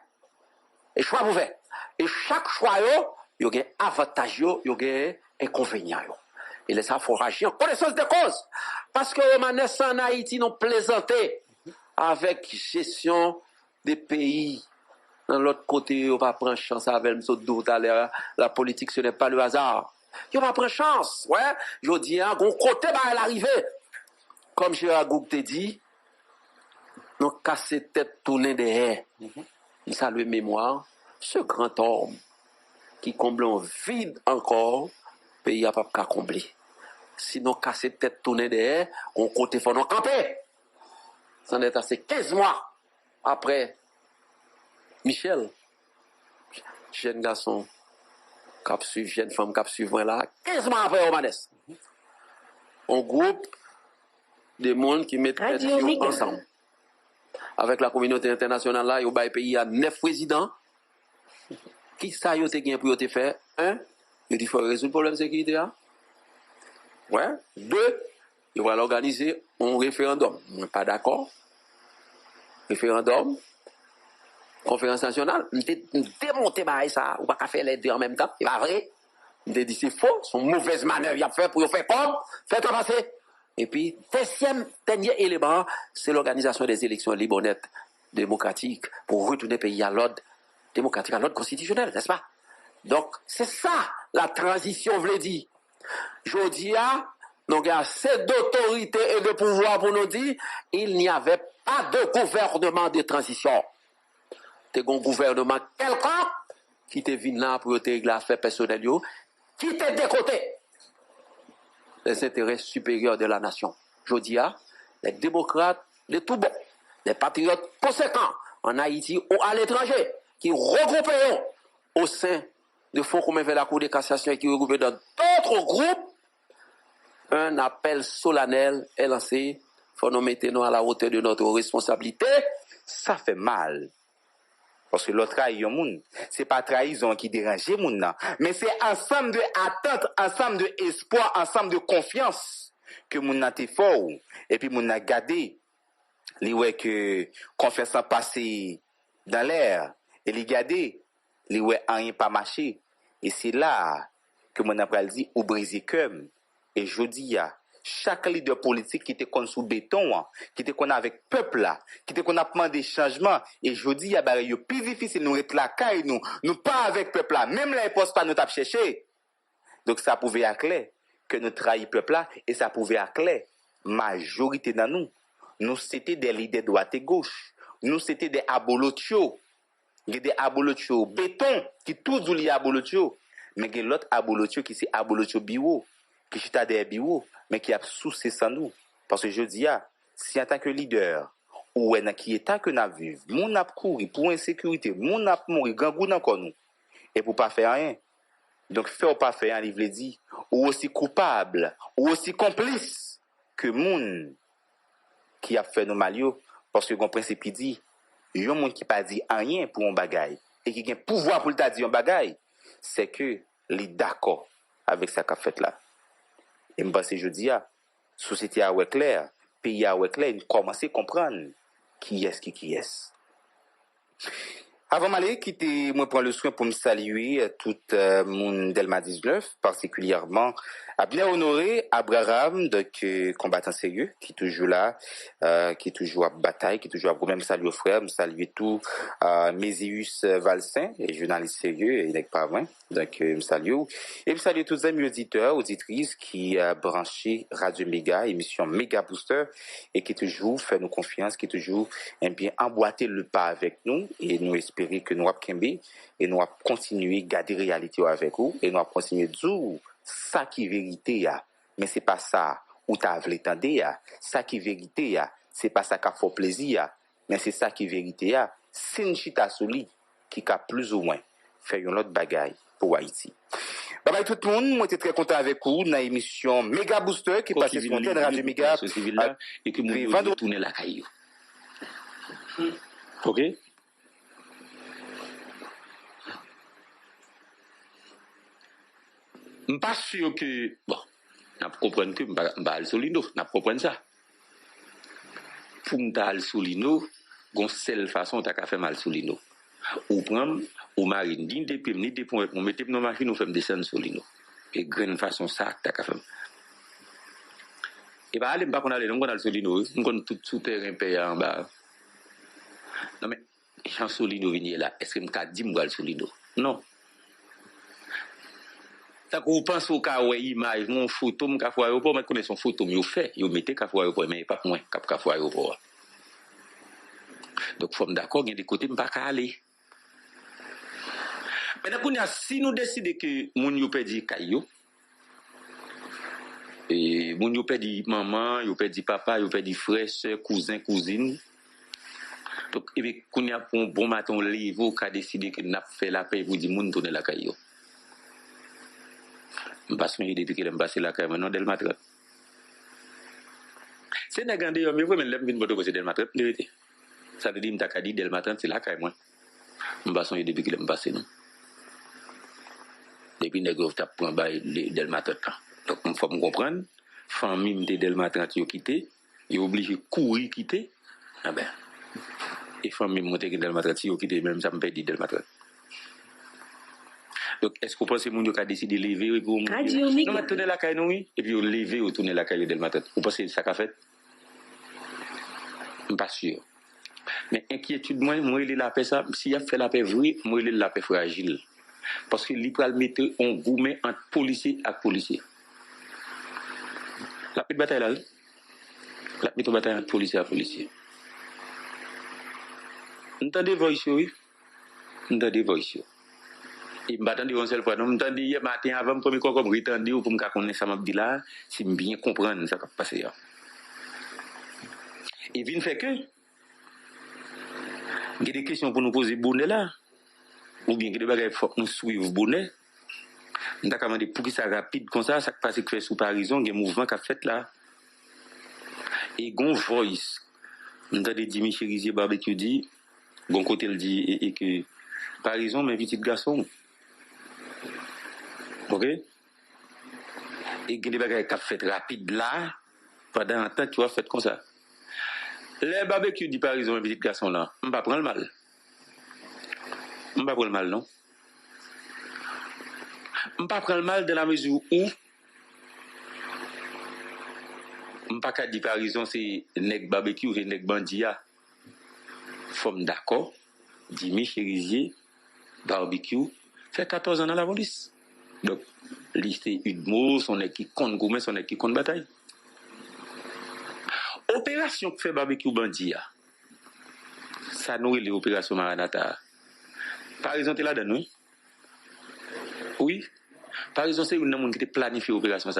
Et choix pour faire. Et chaque choix, il y a un avantage, il y a un inconvénient. Et là, ça, il faut agir en connaissance de cause. Parce que Romanes en Haïti, nous plaisanté avec gestion des pays. Dans l'autre côté, on va prendre chance avec M. tout à l'heure. La politique, ce n'est pas le hasard. On va prendre chance. Ouais. Je dis, on côté, bah, l'arrivée. Comme Gérard Gouk te dit, nous casser tête tourner derrière. Il salue mémoire. Ce grand homme qui comble un vide encore, pays n'a pas qu'à combler. Sinon, casser tête tourner derrière, on côté, faut nous camper. Ça n'est assez 15 mois après Michel, jeunes garçons qui suivent, jeunes femmes qui suivent moi là, 15 mois après, on groupe des mondes qui mettent tête ensemble. Avec la communauté internationale là, il y a un pays à 9 présidents. Qui ça y a été pour te faire? Un, il faut résoudre le problème de sécurité là. Ouais. Deux, il va organiser un référendum. Je ne suis pas d'accord. Référendum, conférence nationale, on démonté ça, on va pas faire les deux en même temps. C'est pas vrai. On dit c'est faux, c'est une mauvaise manœuvre il a fait pour faire comme, faire passer. Et puis, dernier élément, c'est l'organisation des élections libres, honnêtes, démocratiques, pour retourner le pays à l'ordre démocratique, à l'ordre constitutionnel, n'est-ce pas? Donc, c'est ça, la transition, veut dire. Je dis, nous avons assez d'autorité et de pouvoir pour nous dire, il n'y avait pas de gouvernement de transition. C'est un gouvernement quelqu'un qui te venu là pour te régler l'affaire personnelle, qui te décoté les intérêts supérieurs de la nation. Je dis, les démocrates de tout bon, les patriotes conséquents en Haïti ou à l'étranger, qui regroupent au sein de fonds communs vers la Cour de cassation et qui regroupent dans d'autres groupes, un appel solennel est lancé. Il faut nous mettre à la hauteur de notre responsabilité. Ça fait mal. Parce que l'autre trahison moun, c'est pas trahison qui dérange moun nan, mais c'est ensemble de attentes, ensemble de espoir, ensemble de confiance que moun nan te fort et puis moun nan gardé. Li wè que confiance a passé dans l'air et li gardé, li wè rien pas marché et c'est là que moun nan pral dit ou briser comme et jodi ya chaque leader politique qui était sous béton, qui était qu'on avec peuple là, qui était qu'on a demandé des changements, et je dis, il y a plus difficile nous être la caille, nous pas avec peuple là, même les postes pas nous t'a cherché. Donc ça pouvait être clair que nous trahissons peuple là, et ça pouvait être clair, majorité dans nous c'était des leaders droite et gauche, nous c'était des abolotio, des abolotio béton, qui tout lié abolotio, mais il y a l'autre abolotio qui c'est abolotio bio, qui chita des bureaux, mais qui a souci sans nous. Parce que je dis, si en tant que leader, ou en qui état que nous vivons, mon a couru pour insécurité, mon a mouru, gangou encore nous, et pour pas faire rien. Donc, faire ou pas faire un livre dit, ou aussi coupable, ou aussi complice que moun qui a fait nos malio, parce que mon principe dit, il y a un monde qui pas dit rien pour un bagaille, et qui a un pouvoir pour le dire un bagaille, c'est que il est d'accord avec ça qu'a fait là. Et je pense que je dis, société a clair, pays a clair, nous commençons à comprendre qui est. Avant d'aller quitter, moi prendre le soin pour me saluer tout le monde d'Elma 19, particulièrement à bien honorer Abraham, donc combattant sérieux, qui est toujours là, qui est toujours à bataille, qui est toujours à même saluer aux frères, me saluer tout Mésius Valsin, et journaliste sérieux, il n'est pas loin, donc me salue. Et me saluer tous les amis auditeurs, auditrices qui branché Radio Méga, émission Méga Booster, et qui toujours fait nous confiance, qui toujours aime bien emboîter le pas avec nous, et nous espérer que nous allons et nous allons continuer à garder la réalité avec vous, et nous allons continuer à dire ça qui est vérité, mais ce n'est pas ça où tu as voulu t'entendre, ça qui est vérité, ce n'est pas ça qui a fait plaisir, mais c'est ça qui est vérité, c'est une chita soli qui a plus ou moins fait une autre bagaille pour Haïti. Bye bye tout le monde, moi j'étais très content avec vous dans l'émission Méga Booster qui passe sur l'antenne Radio Méga et que nous devons tourner la caillou. Ok? Je ne suis pas sûr que. Bon, nous comprenons que je ne vais pas aller sur l'ino. Nous comprenons ça. Pour nous aller sur l'ino, il y a une seule façon de faire mal sur l'ino. Ou prendre, ou marine, ni des pieds, ni des points, on mettait nos machines, nous faisons descendre sur l'ino. Et grande façon, ça, tu as fait. Et bien, allez, je ne vais pas aller sur l'ino. Nous avons tout souterrain payant en bas. Non, mais, Jean Solino vient là. Est-ce que je peux dire que je vais aller sur l'ino? Non. Ça qu'on pense au cas où image mon photo mon café aéroport mais connaît son photo mieux fait il mettait café aéroport mais pas moins café aéroport donc faut me d'accord il y a des côtés pas aller maintenant si nous décidons que mon yo perdu caillou et mon yo perdu maman yo perdu papa yo perdu frère soeur cousin cousine Donc, et puis, quand il y a un bon matin, on lève, on a décidé que nous avons fait la paix pour dire, moun tourner la caillou. Je ne sais pas depuis que je passé la caillou, maintenant, Delmatre. C'est une grande mais vous, mais l'homme vient de Delmatre, vérité. Ça veut dire que je dit Delmatre, c'est la caillou, moi. Je ne sais pas depuis que je passé, non. Depuis que je tape pour un bail Delmatre. Donc, il faut me comprendre, famille de Delmatre qui ont quitté, ils sont obligés de courir quitter. Ah ben. Et famille monter que Delmatre qui ont quitté, même ça me fait dire Delmatre. Donc, est-ce que vous pensez que vous avez décidé de lever pour Radio Mix. Non, mais tourner la caille, non, oui. Et puis, vous levez ou tourner la caille de Delmatre. Vous pensez que ça qu'a fait? Je ne suis pas sûr. Mais inquiétude, moi, il est la paix, ça. S'il a fait la paix vraie, moi, il est la paix fragile. Parce que l'IPRA le mettre en gourmet entre policier et policier. La petite bataille là, la petite bataille entre policier et policier. Nous entendez voice, oui. Nous entendez voice. Et je m'attendais une seule fois. Nous m'entendez hier matin avant le premier coup comme retendu pour me connaître ça m'a dit là, si je bien comprendre ça qui va passer. Et vient fait que il y a des questions pour nous poser bonnet là. Ou bien que des bagages faut nous suivre bonnet. Nous avons demandé pour que ça rapide comme ça passe que fait sous Parison, il y a un mouvement qui a fait là. Et gon voice. Nous avons dit Michel Rizier Barbecue dit, gon côté le dit et que Parison mais petit garçon. OK? Et il y a des bagages qui a fait rapide là pendant un temps tu as fait comme ça. Les barbecue dit Parison mais petit garçon là, on va prendre le mal. On va prendre le mal non? Je ne vais pas prendre le mal dans la mesure où je ne vais pas dire par exemple c'est nèg barbecue et nèg bandia. Femme d'accord, dit Michel Rizier, barbecue, fait 14 ans dans la police. Donc, liste Udmo, son nèg qui compte gourmet, son nèg qui compte bataille. Opération que fait barbecue bandia, ça nourrit les opérations Maranatha. Par exemple, là dedans oui. Par exemple, c'est une personne qui a planifié l'opération.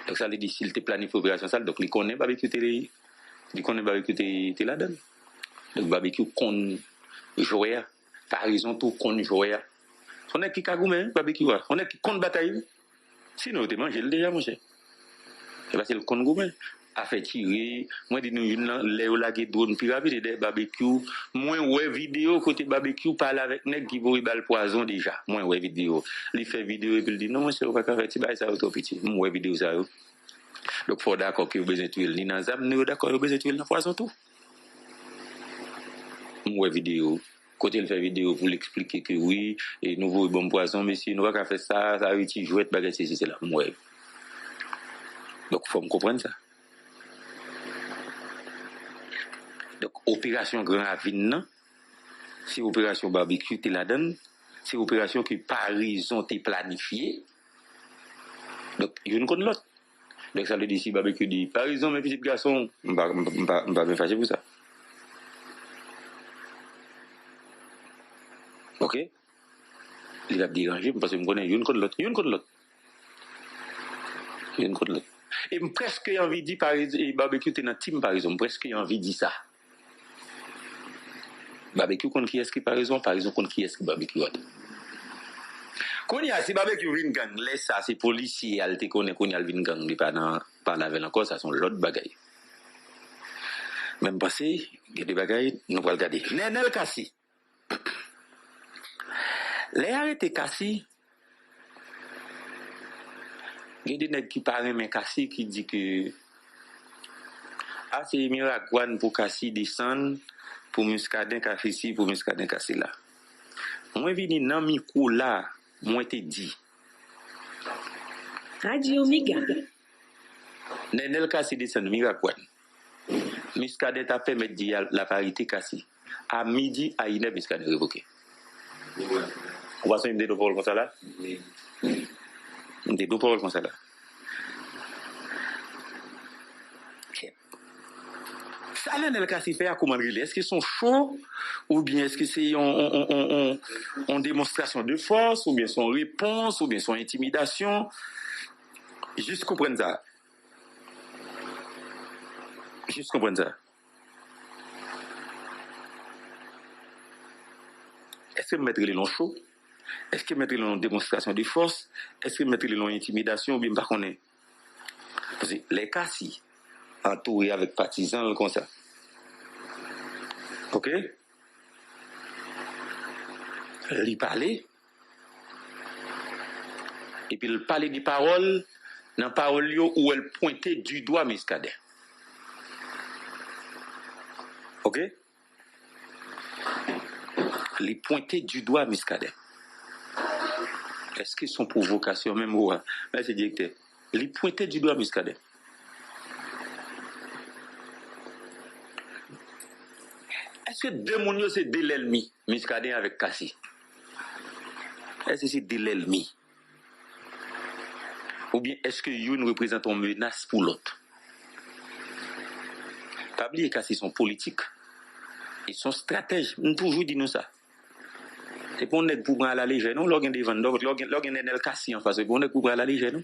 Donc, ça veut dire s'il a planifié l'opération, donc il connaît barbecue là-dedans. Donc, barbecue qu'on jouer. Par exemple, tout qu'on jouer. On est qui cagoumé, barbecue. On est qui compte bataille. Sinon, tu manges déjà, mon cher. C'est parce que le compte gourmet. A fait tirer, moi dis nous Léo la qui drone puis rapide des barbecue, moi ouais vidéo côté barbecue parle avec nèg qui voit bal poison déjà. Moi ouais vidéo. Il fait vidéo et puis il dit non monsieur on va pas faire ça ça auto petit. Moi ouais vidéo ça. Donc faut d'accord que vous besoin tuer ni dans zam ni d'accord vous besoin tuer dans poison tout. Moi vidéo côté il fait vidéo pour l'expliquer que oui et nouveau bon poison monsieur nous va pas faire ça ça petit jouet bagarre c'est là moi. Donc faut me comprendre ça. Donc, opération Grand Ravine, c'est opération barbecue, tu la donnes. C'est opération que Parison t'es planifiée. Donc, il y a une contre l'autre. Donc, ça veut dire si barbecue dit Parison, mes petits garçons, je ne vais pas me fâcher pour ça. OK? Il va déranger parce que je connais une contre l'autre. Une contre l'autre. Une contre l'autre. Et presque envie de dire barbecue, tu es dans team Parison. Presque envie de dire ça. Barbecue contre qui est-ce qui Parison contre qui est-ce qui barbecue quand il y a si barbecue vin gang laisse ça c'est policier elle te connaît quand il y a vin gang pas la veille encore ça sont l'autre bagaille même passé il y a des bagailles nous va regarder Nenel Kassi les arrêtés Kassi il y a des nèg qui parlent mais Kassi qui dit que c'est miracle pour Kassi descendre pour Muscadin Kassi ici pour Muscadin Kassi là moi vini nan micro là moi te dit Radio Miga Nenel Kassi descend miracle Muscadin t'a permis de dire la parité Kassi à midi à 1h Muscadin révoqué on va s'en deux paroles comme ça là deux paroles comme ça là ça Nenel Kassi fait à comment est-ce qu'ils sont chauds ou bien est-ce que c'est une démonstration de force ou bien son réponse ou bien son intimidation juste comprendre ça que mettre les longs chaud? Est-ce que mettre les longs démonstration de force? Est-ce que mettre les longs intimidation ou bien pas qu'on est? Parce que les cas si entourés avec partisans comme ça. OK? Il parlait. Et puis il parlait des paroles, dans parole où elle pointait du doigt Muscadet. OK? Il pointait du doigt Muscadet. Est-ce que son provocation, même où, merci directeur, il pointait du doigt Muscadet. Est-ce que deux mondes c'est de l'ennemi, Muscadet avec Kassi? Est-ce que c'est de l'ennemi? Ou bien est-ce que Youn représente une menace pour l'autre? Pas oublier Kassi sont politiques. Ils sont stratèges. Nous toujours dit nous ça. Et pour nous pour prendre à la légère, non, l'organe des vendeurs, l'organe est Kassi en face, pour nous pour prendre à la légère, non.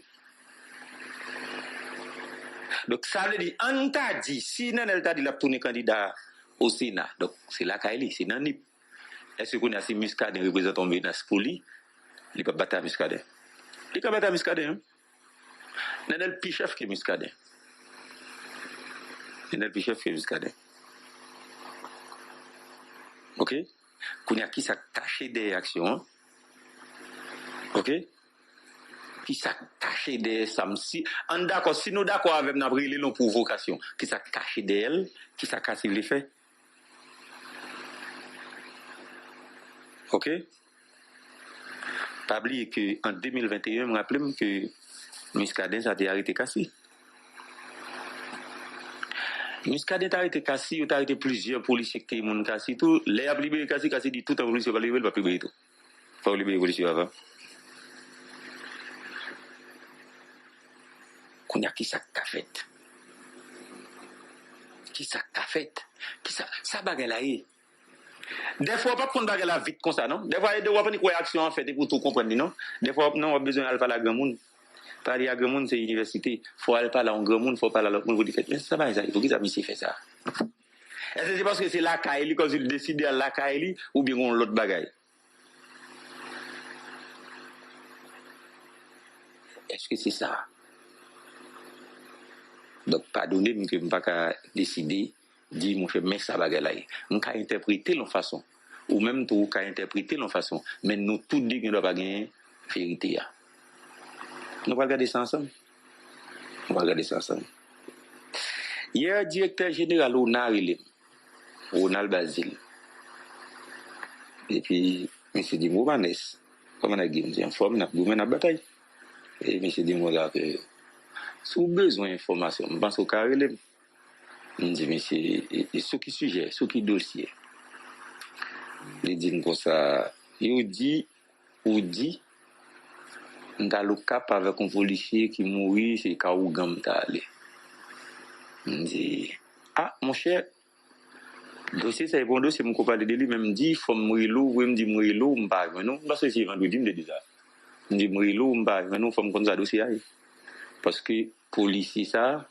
Donc ça veut dire, on t'a dit, si Nenel t'a dit la tourner candidat au Sénat, donc c'est là qu'il est, c'est dans NIP. Est-ce qu'on a si Muscadet représente une menace pour lui? Il peut battre Muscadet. Il peut battre Muscadet, hein? Nenel plus chef que Muscadet. Nenel plus chef que Muscadet. OK? Qu'on y a qui s'est caché des actions, hein? OK? Qui s'est caché des samsi. En d'accord, si nous d'accord avec nous brûler nos provocations, qui s'est caché d'elle, qui s'est cassé les faits. OK? Pas oublier qu'en 2021, je me rappelle que Muscadet a été arrêté Kassi. Muscadet a arrêté Kassi, il a arrêté plusieurs policiers qui ont Kassi. Tout, les a libéré Kassi, Kassi dit tout un policier va libérer, il va libérer tout. Il faut libérer les policiers avant. Qu'on y a qui ça qu'a fait? Qui ça qu'a fait? Qui ça bagarre là? Des fois, pas prendre bagarre là vite comme ça, non? Des fois, il y a des réactions en fait pour tout comprendre, non? Des fois, non, on a besoin d'aller parler à grand monde. Parler à grand monde, c'est l'université. Il faut aller parler à un grand monde, il faut parler à l'autre monde. Vous dites, mais ça va, il faut qu'ils aient fait ça. Est-ce que c'est parce que c'est la Kaili, quand il décide à la Kaili, ou bien on l'autre bagaille? Est-ce que c'est ça? Donc, pardonnez, je ne peux pas décider, dire, mon cher, mais ça bagaille là. On peut interpréter de façon. Ou même tout, on peut interpréter de façon. Mais nous, tous dit qu'on ne doit pas gagner vérité. Nous allons regarder ça ensemble. On va regarder ça ensemble. Hier, directeur général Ronald Basile. Et puis, M. Dimo Vanessa, comme on a dit, en forme, on a une bataille. Et M. Dimo a que, si vous avez besoin d'informations, je pense au carré. Je dis, monsieur, ce qui sujet, ce qui dossier. Il dit comme ça, il dit, on a le cap avec un policier qui mourit, c'est Kaougam Tale. Je dis, ah, mon cher, dossier, c'est un bon dossier, mon copain de lui même dit, il faut mourir l'eau, oui, me dit mourir l'eau, je ne sais pas, non, parce que c'est vendredi, me dit ça. Je dis, mourir l'eau, je ne sais pas, mais non, il faut me connaître ça dossier. Parce que, policier, ça,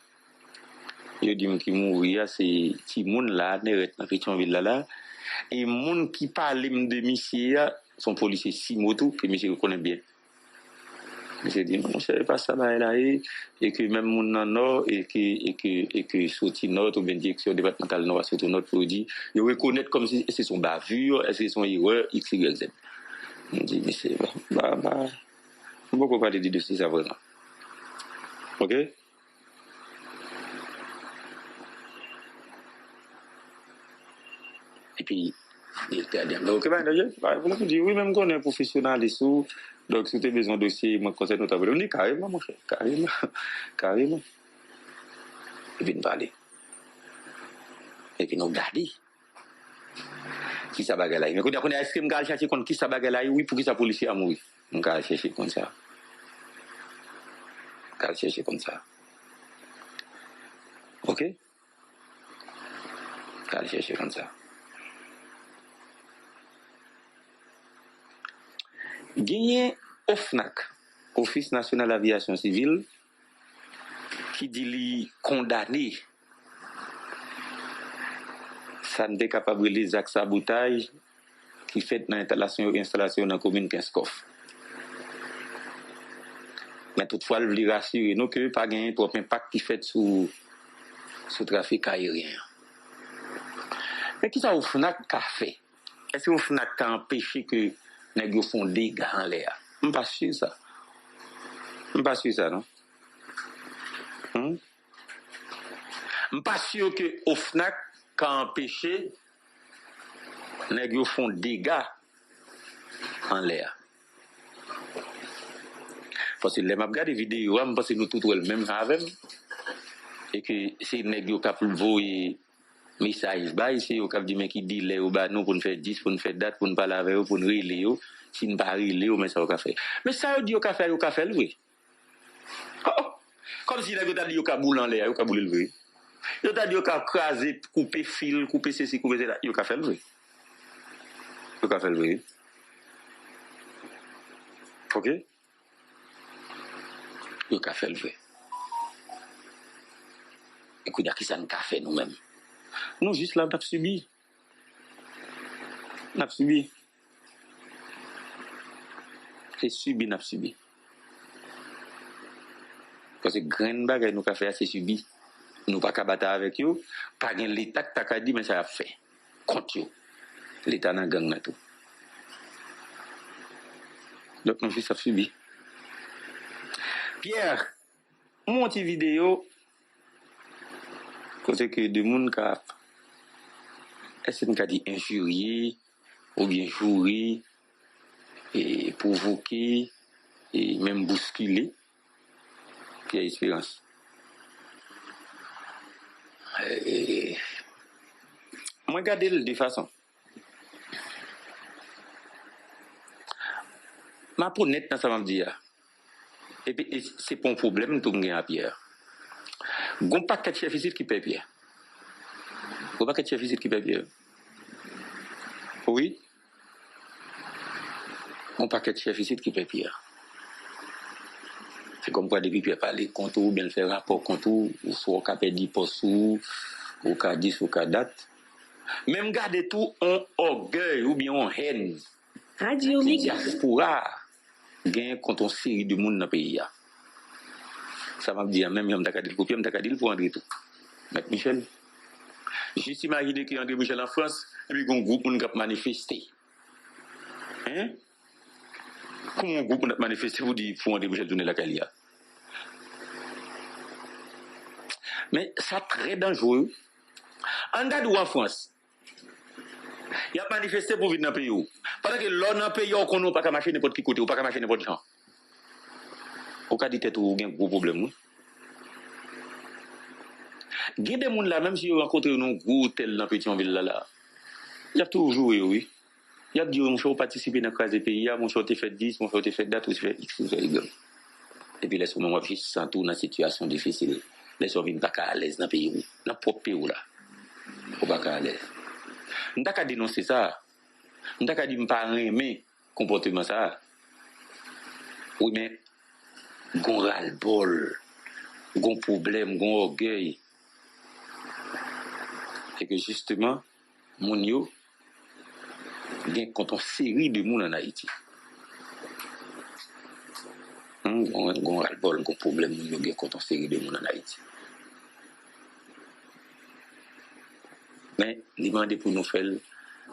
je dis qu'il mourit, c'est Timoun là, Neret, dans Pétionville là, et les gens qui parlent de monsieur, sont policiers Simoto, que monsieur connaît bien. Monsieur dit, non, je ne savais pas ça, là, et que même mon nord, et que sorti nord, ou bien direction départementale nord, surtout notre produit, ils reconnaissent comme si c'est son bavure, c'est son erreur, X, Y, Z. Je dis, mais c'est, on ne peut pas parler de ça vraiment. OK? Et puis, il était à dire, ok, vous dire, oui, même qu'on est un professionnel et tout, donc si tu as besoin de dossier, moi, conseil notable, on dit carrément, mon cher, carrément. Et puis, nous parler. Et puis, nous regarder. Qui ça bagarre là? Mais quand on a est-ce que je vais chercher contre qui ça bagarre là? Oui, pour qui ça policier a mouru. On va chercher comme ça. On va chercher comme ça. OK? On va chercher comme ça. Gagné OFNAC, Office National Aviation Civile, qui dit lui condamné, ça ne capable les actes sabotage qui fait dans l'installation dans la commune Kinskoff. Mais toutefois, il veut rassurer nous que pas gagner trop impact qui fait sur le trafic aérien. Mais qui ça au FNAC qu'a fait? Est-ce que au FNAC a empêché que les gens font des dégâts en l'air? Je ne suis pas sûr ça. Je ne suis pas sûr ça, non? Je ne suis pas sûr que au FNAC a empêché les gens font des dégâts en l'air. Parce que les maps regardent des vidéos, je pense que nous tous le même avec. Et que c'est les gens qui ont voulu message bah ici au cap dit mais qui dit les au bas nous pour nous faire 10 pour nous faire date pour nous parler avec eux pour nous relayer si nous pas relayer mais ça au café mais ça dit au café oui comme si les gars dit au cap boule en l'air au cap boule le vrai yo t'a dit au cap craser couper fil couper ceci couper cela au café le vrai au café le vrai OK au café le vrai écoute y a qui ça nous café nous-mêmes. Nous, juste là, on a subi. On a subi. C'est subi, on a subi. Parce que grain bagay nous avons fait, c'est subi. Nous pas qu'à battre avec eux. Pas gain l'État qui t'a dit, mais ça a fait. Contre eux. L'État n'a gang na tout. Donc, nous, juste à subi. Pierre, mon petit vidéo, côté que de monde qui a est-ce qu'on a dit injurier ou bien jouer et provoquer et même bousculer Pierre Espérance. Moi regarder de façon. Ma pour net dans ça va me dire. Et puis c'est pas un problème tout gain à Pierre. Gon pas de chef ici qui paye Pierre. Gon pas de chef ici qui paye Pierre. Oui. Gon paquet de chef ici qui paye Pierre. C'est comme quoi depuis Pierre parler contre ou bien faire rapport contre ou soit capé 10 postes ou cas 10 ou cas date. Même garder tout en orgueil ou bien en haine. Radio Mix. Diaspora gain contre une série de monde dans le pays. Ça m'a dit même je m't'a dit le copier, m't'a dit pour André tout. Maître Michel. Juste imaginer que André Michel en France et puis un groupe qui a manifesté. Hein? Comment un groupe qui a manifesté vous dit pour André Michel donner la Calia? Mais ça très dangereux. En date ou en France, il a manifesté pour venir dans le pays. Parce que l'on dans le pays, on ne peut pas marcher n'importe qui côté, on ne peut pas marcher n'importe gens. Au cas d'être tout, il y a un gros problème. Il y a des gens là, même si vous rencontrez un gros tel dans le petit ville là, il y a toujours oui. Il y a dit, mon cher, participer dans le cas des pays, mon cher, tu fait 10, mon cher, tu fait date, tu fait X, tu fait Y. Et puis, laisse-moi moi juste sans tout dans une situation difficile. Laisse-moi venir pas à l'aise dans le pays, dans le propre pays là. Ou pas à l'aise. On n'a qu'à dénoncer ça. On n'a qu'à dire, je pas aimer comportement ça. Oui, mais, gon ras-le-bol, gon problème, gon orgueil. Et que justement, mon yo, gagne contre une série de monde en Haïti. Gon ras-le-bol, gon problème, mon yo gagne contre une série de monde en Haïti. Mais, demander pour nous faire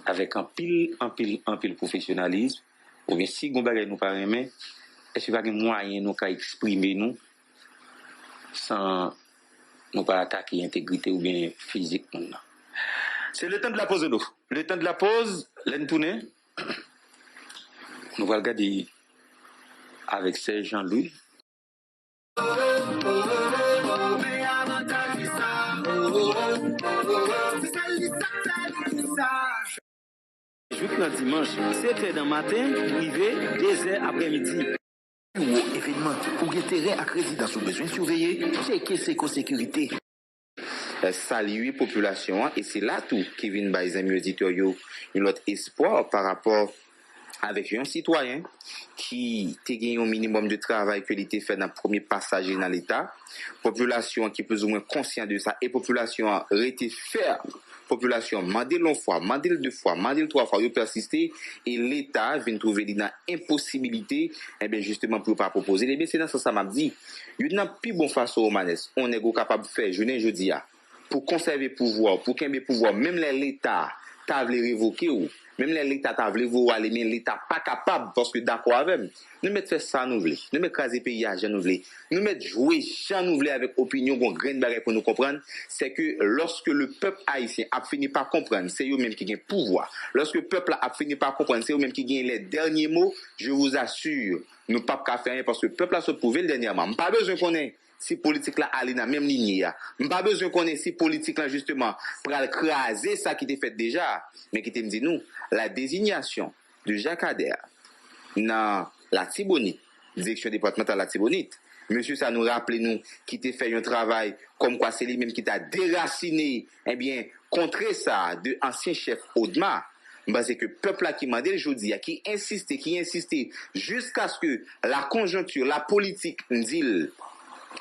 avec un pile professionnalisme, ou bien si gon bagay nous pas aimer, est-ce qu'il y a des moyens nous exprimer nous sans nous pas attaquer l'intégrité ou bien physique. C'est le temps de la pause de nous. Le temps de la pause, l'en tourner. Nous allons regarder avec Serge Jean-Louis. Jusqu'à dimanche, 7h du matin, privé, 2h après-midi. Ou événement, ou intérêt à résidence ou besoin surveiller, checker sécurité. Saluer population et c'est là tout qui vient by les amis auditeurs une autre espoir par rapport avec un citoyen qui a gagné un minimum de travail que l'été fait dans le premier passage dans l'État, population qui est plus ou moins conscient de ça et population a été ferme population mandé l'une fois, mandé deux fois, mandé trois fois, il persisté et l'État vient trouver dans impossibilité, eh bien justement pour pas proposer. Eh bien c'est dans ça m'a dit, il n'a plus bon façon au manès, on est capable de faire, je dis pour conserver pouvoir, pour qu'il y ait pouvoir, même l'État t'a voulu révoquer ou même l'État t'a voulu voir aller, mais l'État pas capable parce que d'accord avec nous mettre faire ça nous voulons, nous mettre craser pays à nous voulons, nous mettre jouer chant nous voulons avec opinion bon grain de bagaille pour nous comprendre, c'est que lorsque le peuple haïtien a fini par comprendre, c'est eux même qui gagnent pouvoir. Lorsque le peuple a fini par comprendre, c'est eux même qui gagnent les derniers mots, je vous assure, nous pas qu'à faire rien parce que le peuple a se prouvé dernièrement. Pas besoin qu'on ait si politique là aller dans même ligne pas besoin qu'on ait si politique là justement pour écraser ça qui était fait déjà mais qui te dit nous la désignation de Jacques Ader dans la Tibonite direction départementale de la Tibonite monsieur ça nous rappelle nous qui t'a fait un travail comme quoi c'est lui même qui t'a déraciné eh bien contrer ça de ancien chef Audma. C'est que le peuple là qui m'a dit aujourd'hui, qui insistait jusqu'à ce que la conjoncture, la politique dit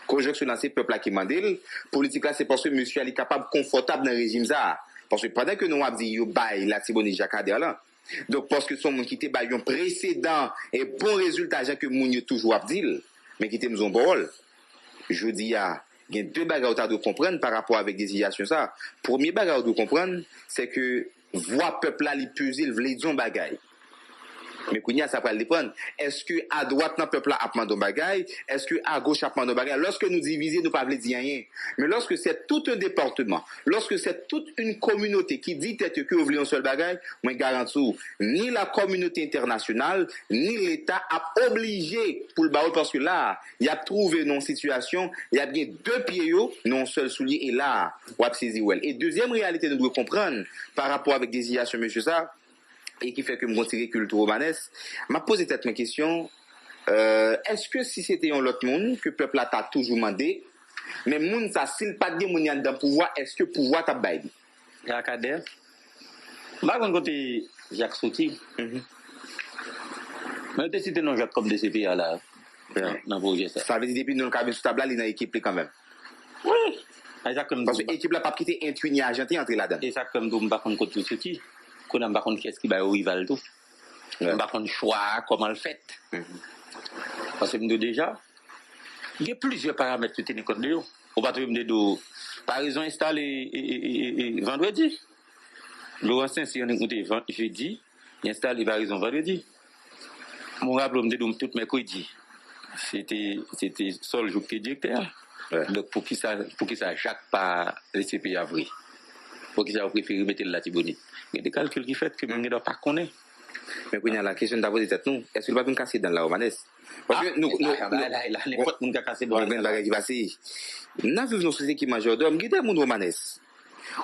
conjonction dans ces peuples qui mandent politique là c'est parce que monsieur est capable confortable dans le régime ça parce que pendant que nous avons dit yo bail la Tibonite Jacques Ader là donc parce que son monde qui était bail un précédent et bon résultat que moun yo toujours a dit mais qui était nous bon rôle je dis il y a deux bagages à comprendre par rapport avec des désignation ça premier bagage à comprendre c'est que voix peuple là li peser le vle dire bagaille. Mais kounya ça va dépendre. Est-ce que à droite dans peuple là a demandé bagaille, est-ce que à gauche a demandé bagaille? Lorsque nous divisons nous pas veut dire rien. Mais lorsque c'est tout un département, lorsque c'est toute une communauté qui dit tête que vous voulez un seul bagaille, moi garantis ni la communauté internationale ni l'État a obligé pour le barreau parce que là, il y a trouvé une situation, il y a bien deux pieds non seul soulier et là, on a saisi well. Et deuxième réalité nous devons comprendre par rapport avec des IAS monsieur ça et qui fait que me tirer culture romanesque, m'a posé cette question, est-ce que si c'était un autre monde que le peuple a toujours demandé, mais monde ça s'il pas de monde dans pouvoir, est-ce que pouvoir t'a baillé? Jacques Ader. Bah quand côté Jacques Souti. Mais tu cité non Jacques comme DCPA là. Dans projet ça. Ça veut dire depuis nous cabine sous table là, il a équipe quand même. Oui. Exactement. Parce que l'équipe là pas quitter intuit ni argentin entrer là-dedans. Exactement donc pas contre côté Souti. Qu'on n'a pas contre qu'est-ce qui va au rival tout. On pas contre choix comment le fait. Parce que nous déjà il y a plusieurs paramètres que tenir compte de eux. On va trouver de par exemple installer vendredi. Laurent Saint-Cyr on écouté jeudi, il installe par exemple vendredi. Mon rappel me dit tout mercredi. C'était seul jour que directeur. Donc pour qui ça Jacques pas laisser payer avril. Pour qui ça préféré mettre la Tibonite. Il y a des calculs qui fait que nous ne doit pas connaître. Mais quand il y a la question d'avoir des têtes nous, est-ce qu'il va pas nous casser dans la romanesque? Parce que nous n'importe nous casser dans la bagage qui passe. Nous vivons dans une société qui majeur d'hommes, qui est monde romanesque.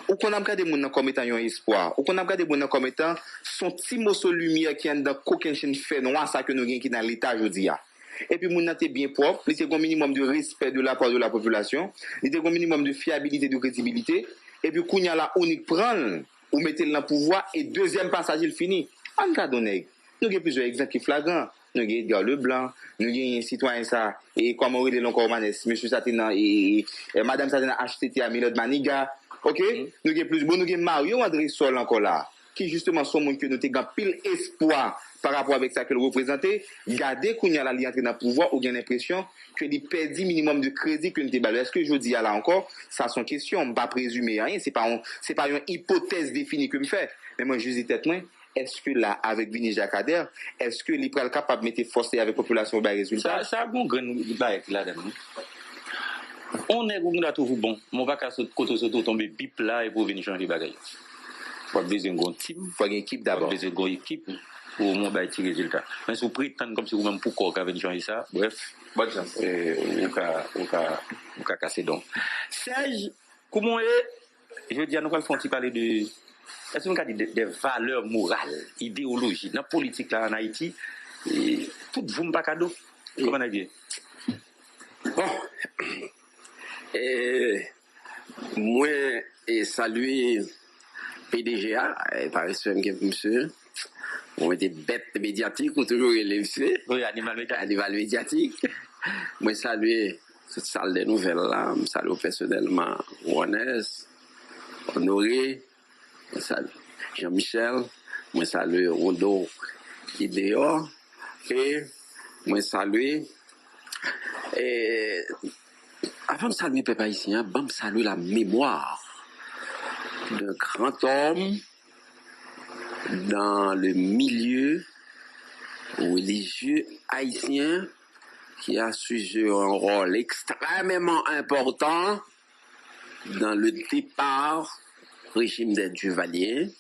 Ou qu'on a regardé moun comme étant un espoir, ou qu'on a regardé moun comme étant son petit morceau de lumière qui est dans coquin chen fait noir ça que nous gagne qui dans l'état aujourd'hui. Et puis moun était bien propre, il était un minimum de respect de la part de la population, il était un minimum de fiabilité, de crédibilité, et puis kounya la on y prend ou mettez le dans pouvoir et deuxième passage il finit. En cas donné, nous avons plusieurs exemples qui flagrants. Nous avons Edgar Leblanc, nous avons un citoyen ça, et comme on dit encore Manès, monsieur Satina et madame Satina HTT à Milord Maniga. OK? Nous avons plus bon, nous avons Mario André Sol encore là, qui justement sont monde que nous avons pile espoir par rapport avec ça que nous représentons. Gardez qu'on y a la ligne dans le pouvoir ou bien l'impression que il perd minimum de crédit que nous avons. Est-ce que je dis là encore, ça sont questions, on ne va pas présumer rien, c'est pas une hypothèse définie que me fait. Mais moi je dis tête moi. Est-ce que là, avec Vini Jacques Ader, est-ce que l'Ipral est capable de mettre force avec la population au bas résultat? Ça a un grand bail là-dedans. On est toujours bon. Mon va qu'à côté tomber bip là et pour venir changer les bagages. Il faut besoin d'un team. Il faut une équipe d'abord. Il faut besoin d'une équipe pour mon bail tirer résultat. Mais si vous prétendez comme si vous même pourquoi vous venir changer ça, bref, bonne chance. Vous casser donc. Serge, comment est, je veux dire, nous allons parler de. Est-ce qu'on a dit des valeurs morales, idéologiques, dans la politique là en Haïti, tout vous me pas cadeau. Comment on a dit? Bon, moi, saluer PDGA, par exemple, monsieur, on était bête médiatique, on toujours élève, oui, animal médiatique. Moi, saluer cette salle des nouvelles là, je salue personnellement Juanes, Honoré, Moi salue Jean-Michel, moi salue Rondo qui est dehors, et moi salue et avant de saluer peuple haïtien, bon me salue la mémoire d'un grand homme dans le milieu religieux haïtien qui a su jouer un rôle extrêmement important dans le départ régime des Duvaliers,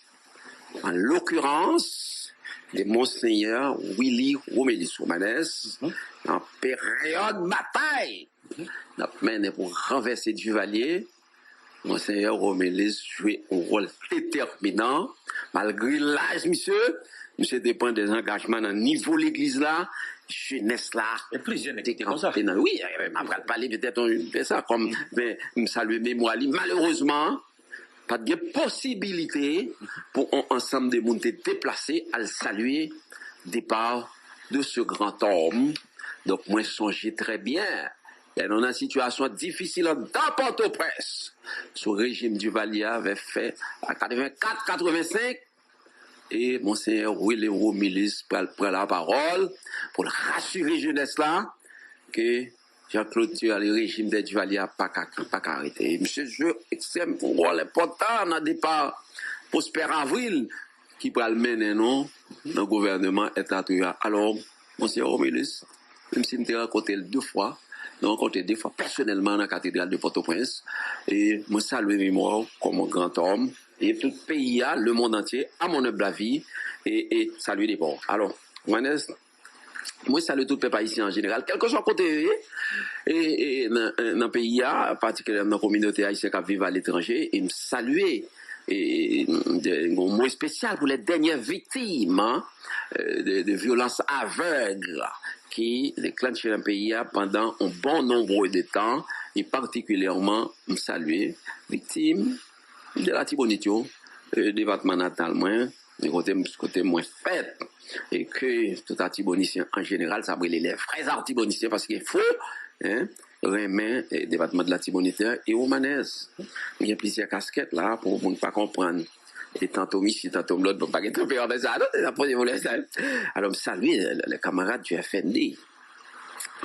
en l'occurrence de Monseigneur Willy Romélis Romanès, en période bataille, mené pour renverser Duvalier. Monseigneur Romélis jouait un rôle déterminant, malgré l'âge, monsieur dépend des engagements dans le niveau de l'église là, jeunesse là. Et plus jeune était comme ça. Oui, après parler peut-être on fait ça comme, mais me saluer mémoire. Malheureusement, pas de possibilité pour un ensemble de monde déplacés à le saluer départ de ce grand homme. Donc moi songez très bien. Dans une situation difficile dans Port-au-Prince, ce régime du Duvalier avait fait à 84-85 et Monseigneur Willy Romélis prend la parole pour rassurer jeunesse là que Jean-Claude Thiers, le régime des Duvaliers n'a pas arrêté. Monsieur joue extrême rôle important dans le départ Prosper Avril qui prend le mener non dans le gouvernement étatique. Alors, Monseigneur Romélis, même si je rencontré deux fois, rencontré deux fois personnellement dans la cathédrale de Port-au-Prince, et je salue mémoire comme un grand homme, et tout le pays, le monde entier, à mon humble avis, et saluer les pauvres. Alors, moi, salue tout le peuple haïtien en général, quel que soit côté, et dans le pays, particulièrement dans la communauté haïtienne qui vit à l'étranger, et me saluer. Et un mot spécial pour les dernières victimes de violences aveugles qui déclenchent dans le pays pendant un bon nombre de temps, et particulièrement me saluer victimes de la Tibonitio, département natal moins, du côté moins fait, et que tout Tibonitien en général, ça brûle les vrais Tibonitiens parce qu'il faut, hein, Rémin, département de la Tibonite et Romanès. Il y a plusieurs casquettes là pour ne pas comprendre. Et tantôt ici, tantôt l'autre, pour ne pas être trompé en ça. Alors, saluer les camarades du FND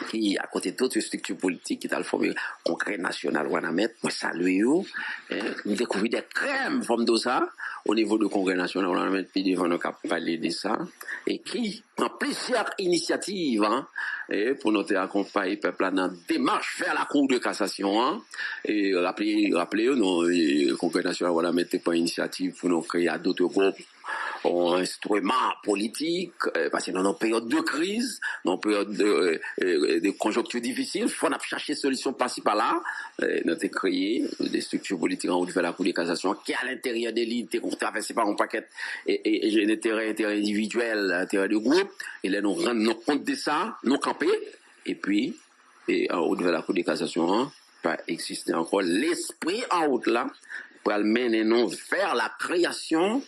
qui, à côté d'autres structures politiques qui ont le formé Congrès national Wanamet, moi saluer eux, nous découvrir des crèmes comme de ça au niveau du Congrès national Wanamet, puis devant nous parler de ça, et qui prend plusieurs initiatives pour nous accompagner peuple dans la démarche vers la Cour de cassation. Et rappelez-vous, le Congrès national Wanamet n'est pas une initiative pour nous créer d'autres groupes un instrument politique, parce que dans une période de crise, dans une période de conjoncture difficile, il faut chercher des solutions par-ci par-là. Nous avons créé des structures politiques en route vers la Cour de cassation qui, à l'intérieur des lignes, sont traversées par un paquet et intérêt individuel, intérêt de groupe. Et là, nous rendons compte de ça, nous camper, et puis, en route vers la Cour de cassation, pas exister encore l'esprit en route là, pour mener nous vers la création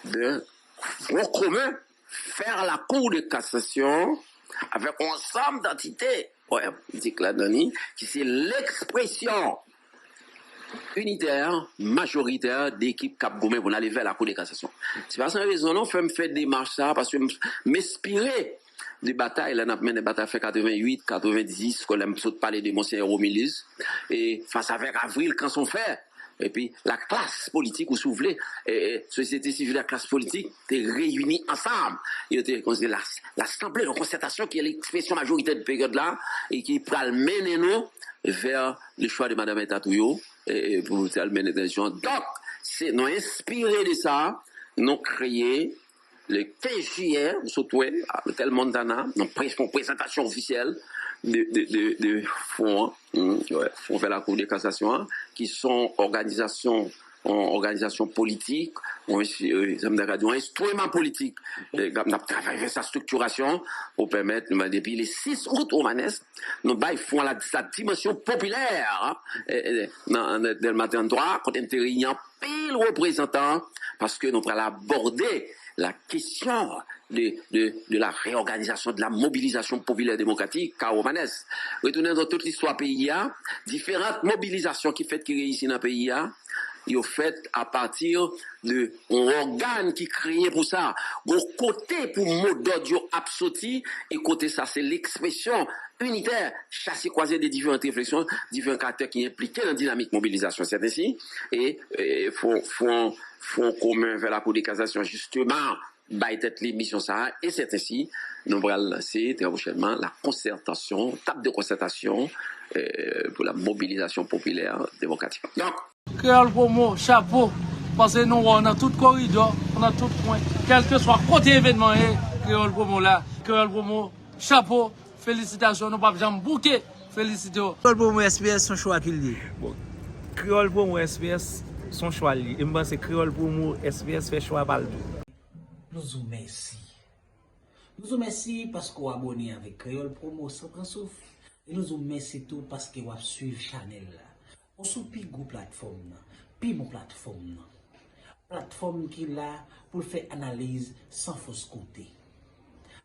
de front commun, faire la Cour de cassation avec un ensemble d'entités, qui c'est l'expression unitaire, majoritaire d'équipe Cap Gourmet pour aller vers la Cour de cassation. C'est pas sans raison, non, fait me faire démarche ça, parce que m'inspirer des batailles, là, on a mené des batailles fait 88, 90, qu'on aime parler de Monseigneur Romélis, et face avec Avril, quand on fait. Et puis, la classe politique, ou si vous voulez, société civile, la classe politique, t'es réunis ensemble. Il était l'assemblée de concertation qui est l'expression majoritaire de période là, et qui peut mener nous vers le choix de Mme Etatouyo, et pour mener des gens. Donc, c'est nous inspiré de ça, nous créé le 15 juillet, surtout, à l'hôtel Montana, nous une présentation officielle de fonds, fonds vers la Cour de cassation, qui sont organisations politiques, un instrument politique. On a travaillé sa structuration pour permettre, depuis les 6 août au Manès, nous font sa dimension populaire dans le matin droit, quand on réunit pile représentants, parce que nous allons aborder la question de la réorganisation, de la mobilisation populaire démocratique, car au Manès, retournant dans toute l'histoire pays, différentes mobilisations qui fait qu'il réussit dans le pays, yo fait à partir de un organe qui créé pour ça. Bon côté pour mot d'ordre yo absoti et côté ça c'est l'expression unitaire, chasser croiser des différentes réflexions, différents caractères qui impliquent dans la dynamique mobilisation, c'est ainsi. Et font commun vers la Cour de cassation justement, by tête l'émission ça, et c'est ainsi, nous allons lancer très prochainement la concertation, table de concertation pour la mobilisation populaire démocratique. Donc, Créole Promo, chapeau, parce que nous, on a tout corridor, on a tout point, quel que soit côté événement, Créole Promo là, Créole Promo, chapeau, félicitations, nous pas jamais bouquet, félicitations. Créole Promo SPS son choix qu'il dit. Bon, Créole Promo SPS son choix li. Et moi c'est Créole Promo SPS fait choix baldo. Nous vous remercions. Nous vous remercions parce que vous abonnez avec Créole Promo sans prendre souffle. Et nous vous remercions tout parce que vous suivez Chanel là. On sous pi gros plateforme, pi bon plateforme. Plateforme qui là pour faire analyse sans fausse côté.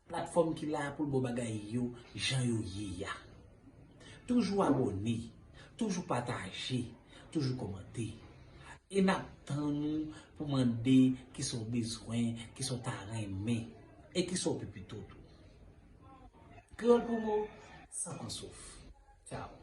Plateforme qui là pour bon bagay yo, Jean yo ya. Toujours abonné, toujours partager, toujours commenter. Et n'attendons pour demander qui sont besoins, qui sont aimés et qui sont plus tout. Créole Promo, sans qu'on souffre. Ciao.